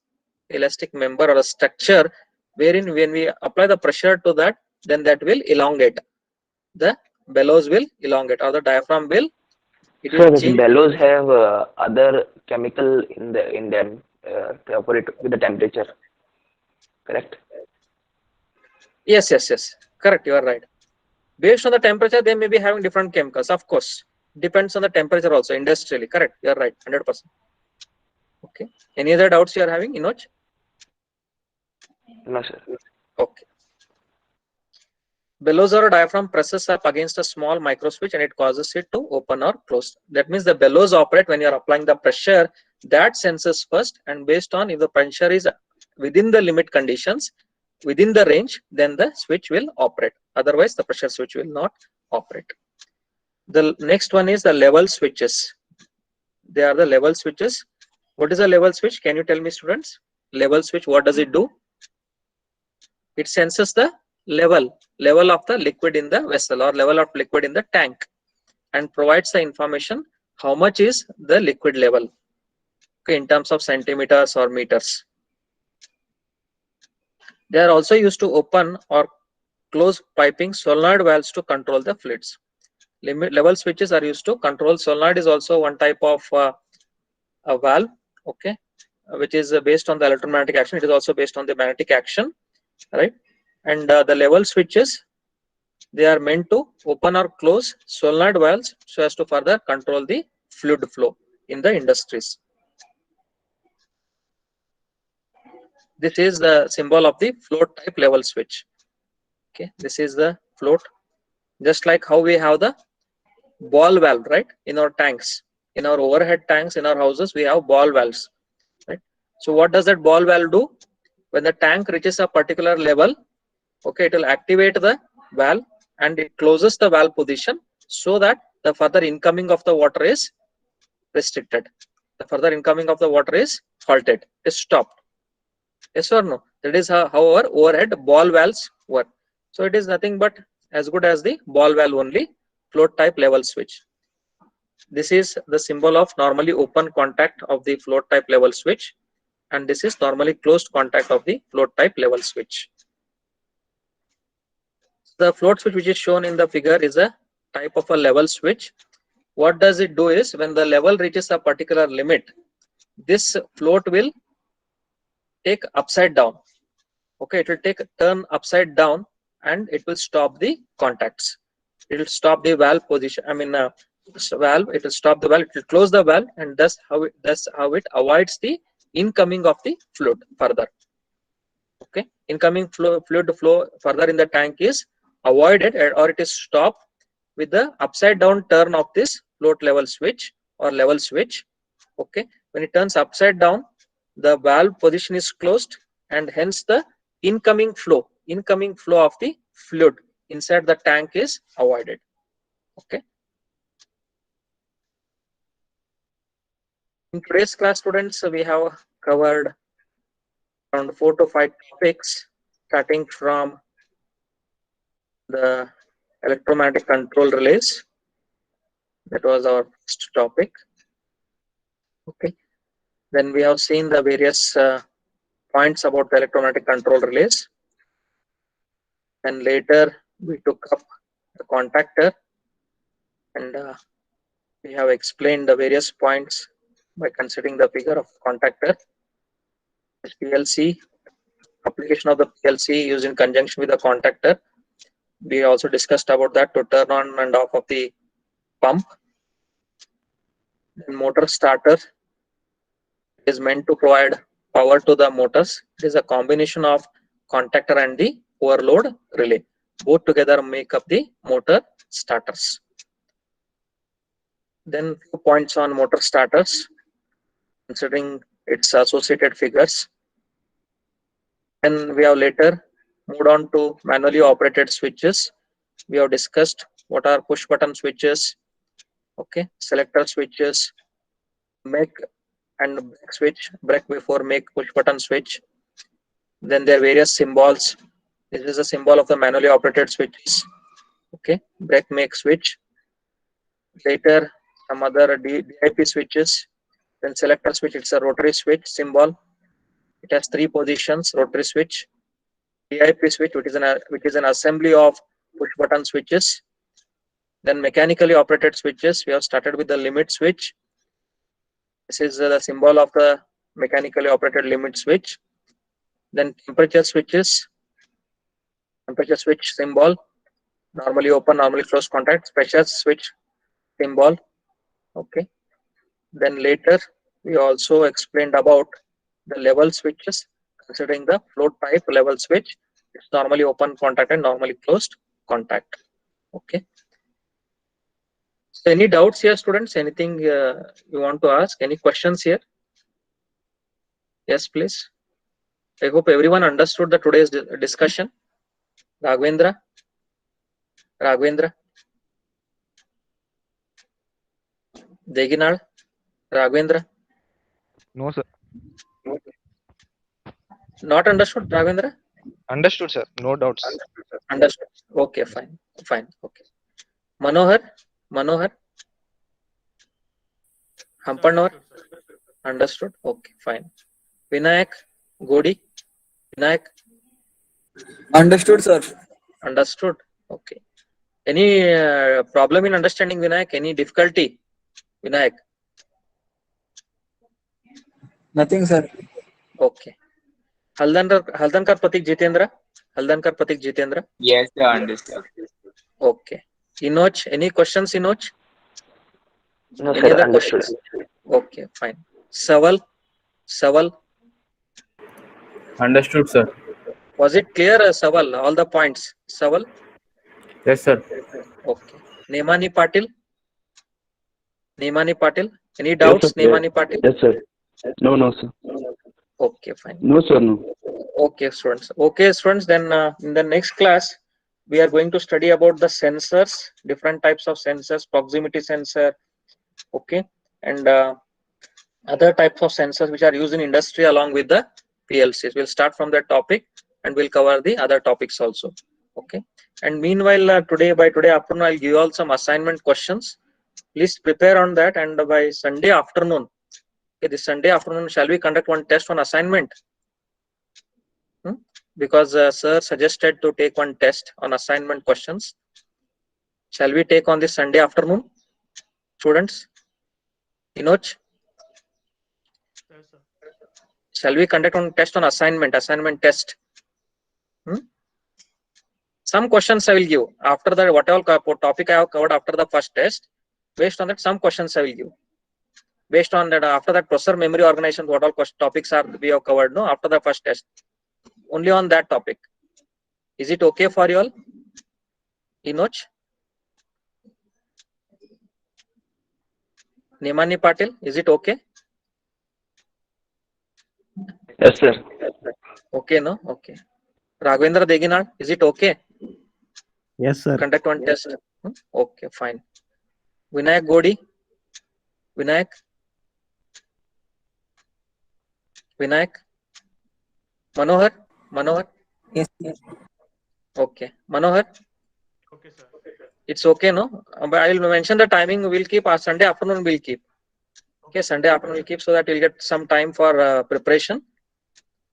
elastic member or a structure, wherein when we apply the pressure to that, then that will elongate, the bellows will elongate, or the diaphragm will, it So will the change. bellows have other chemical in them to operate with the temperature, correct? Yes, correct, you are right. Based on the temperature, they may be having different chemicals, of course. Depends on the temperature also, industrially, correct, you are right, 100%. Okay, any other doubts you are having, Inoj? No, sir. Okay. Bellows or a diaphragm presses up against a small micro switch and it causes it to open or close. That means the bellows operate when you are applying the pressure, that senses first, and based on if the pressure is within the limit conditions, within the range, then the switch will operate. Otherwise, the pressure switch will not operate. The next one is the level switches. They are the level switches. What is a level switch? Can you tell me, students? Level switch, what does it do? It senses the level of the liquid in the vessel or level of liquid in the tank and provides the information how much is the liquid level, okay, in terms of centimeters or meters. They are also used to open or close piping solenoid valves to control the fluids. Level switches are used to control. Solenoid is also one type of a valve, okay, which is based on the electromagnetic action. It is also based on the magnetic action, right? And the level switches, they are meant to open or close solenoid valves so as to further control the fluid flow in the industries. This is the symbol of the float type level switch. Okay, this is the float. Just like how we have the ball valve, right, in our tanks, in our overhead tanks, in our houses, we have ball valves, right? So what does that ball valve do? When the tank reaches a particular level, okay, it will activate the valve and it closes the valve position so that the further incoming of the water is restricted. The further incoming of the water is halted, is stopped. Yes or no? That is how our overhead ball valves work. So it is nothing but as good as the ball valve only, float type level switch. This is the symbol of normally open contact of the float type level switch, and this is normally closed contact of the float type level switch. The float switch which is shown in the figure is a type of a level switch. What does it do is, when the level reaches a particular limit, this float will take upside down. Okay, it will take turn upside down and it will stop the contacts. It will stop the valve position. Valve. It will stop the valve. It will close the valve, and that's how it avoids the incoming of the fluid further. Okay, incoming fluid flow further in the tank is avoided, or it is stopped with the upside down turn of this float level switch or level switch. Okay, when it turns upside down, the valve position is closed, and hence the incoming flow of the fluid inside the tank is avoided. Okay, in today's class, students, we have covered around 4 to 5 topics, starting from the electromagnetic control relays. That was our first topic. Okay, then we have seen the various points about the electromagnetic control relays, and later we took up the contactor, and we have explained the various points by considering the figure of contactor, PLC, application of the PLC used in conjunction with the contactor. We also discussed about that, to turn on and off of the pump. Then motor starter is meant to provide power to the motors. It is a combination of contactor and the overload relay. Both together make up the motor starters. Then few points on motor starters, considering its associated figures. And we have later moved on to manually operated switches. We have discussed what are push button switches, okay, selector switches, make and break switch, break before make, push button switch. Then there are various symbols. This is a symbol of the manually operated switches. Okay, break, make, switch. Later some other DIP switches. Then selector switch, it's a rotary switch symbol. It has 3 positions, rotary switch. DIP switch, which is an assembly of push button switches. Then mechanically operated switches, we have started with the limit switch. This is the symbol of the mechanically operated limit switch. Then temperature switches, temperature switch symbol, normally open, normally closed contact, pressure switch symbol. Okay, then later we also explained about the level switches, considering the float type level switch. It's normally open contact and normally closed contact. Okay, so any doubts here, students? Anything you want to ask? Any questions here? Yes, please. I hope everyone understood the today's discussion. Raghavendra, Deginal, Raghavendra. No, sir. Not understood, Raghavendra? Understood, sir. No doubts. Understood. Okay, fine. Okay. Manohar, Hampanor. Understood. Okay, fine. Vinayak, Godi, Vinayak. Understood, sir. Understood. Okay. Any problem in understanding, Vinayak? Any difficulty, Vinayak? Nothing, sir. Okay. Haldankar Pratik Jitendra. Yes, sir, understood. Okay. Inoch, any questions, Inoch? No, Any sir, other understood. questions? Okay, fine. Saval. Understood, sir. Was it clear, Saval? All the points, Saval? Yes, sir. Okay. Nemani Patil. Any doubts, Yes, sir. Nemani Patil? Yes, sir. No, sir. Okay, fine. No, sir, no. Okay, students. Then in the next class, we are going to study about the sensors, different types of sensors, proximity sensor, okay, and other types of sensors which are used in industry along with the PLCs. We'll start from that topic and we'll cover the other topics also. Okay. And meanwhile, by today afternoon, I'll give you all some assignment questions. Please prepare on that, and by Sunday afternoon, okay, this Sunday afternoon, shall we conduct one test on assignment? Because sir suggested to take one test on assignment questions. Shall we take on this Sunday afternoon, students? Inoj? Shall we conduct one test on assignment test? Some questions I will give. After that, whatever topic I have covered after the first test, based on that, some questions I will give. Based on that, after that, processor memory organization, what all topics are we have covered, no? After the first test. Only on that topic. Is it okay for you all? Inoj? Nemani Patil, is it okay? Yes, sir. Okay, no? Okay. Raghavendra Deginad, is it okay? Yes, sir. Conduct one test. Okay, fine. Vinayak Godi? Vinayak? Manohar? Yes, sir. Okay. Manohar? Okay, sir. It's okay, no? But I will mention the timing. We'll keep Sunday afternoon. We'll keep. Okay, Sunday afternoon we'll keep, so that you'll get some time for preparation,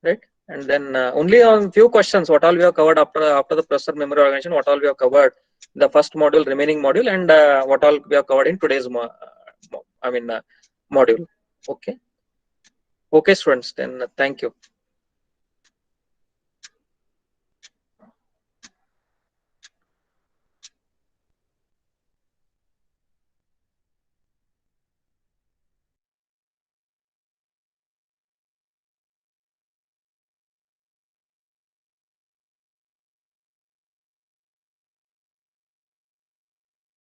right? And then only on few questions, what all we have covered after the processor memory organization, what all we have covered in the first module, remaining module, and what all we have covered in today's module. Okay. Okay, students. Then thank you.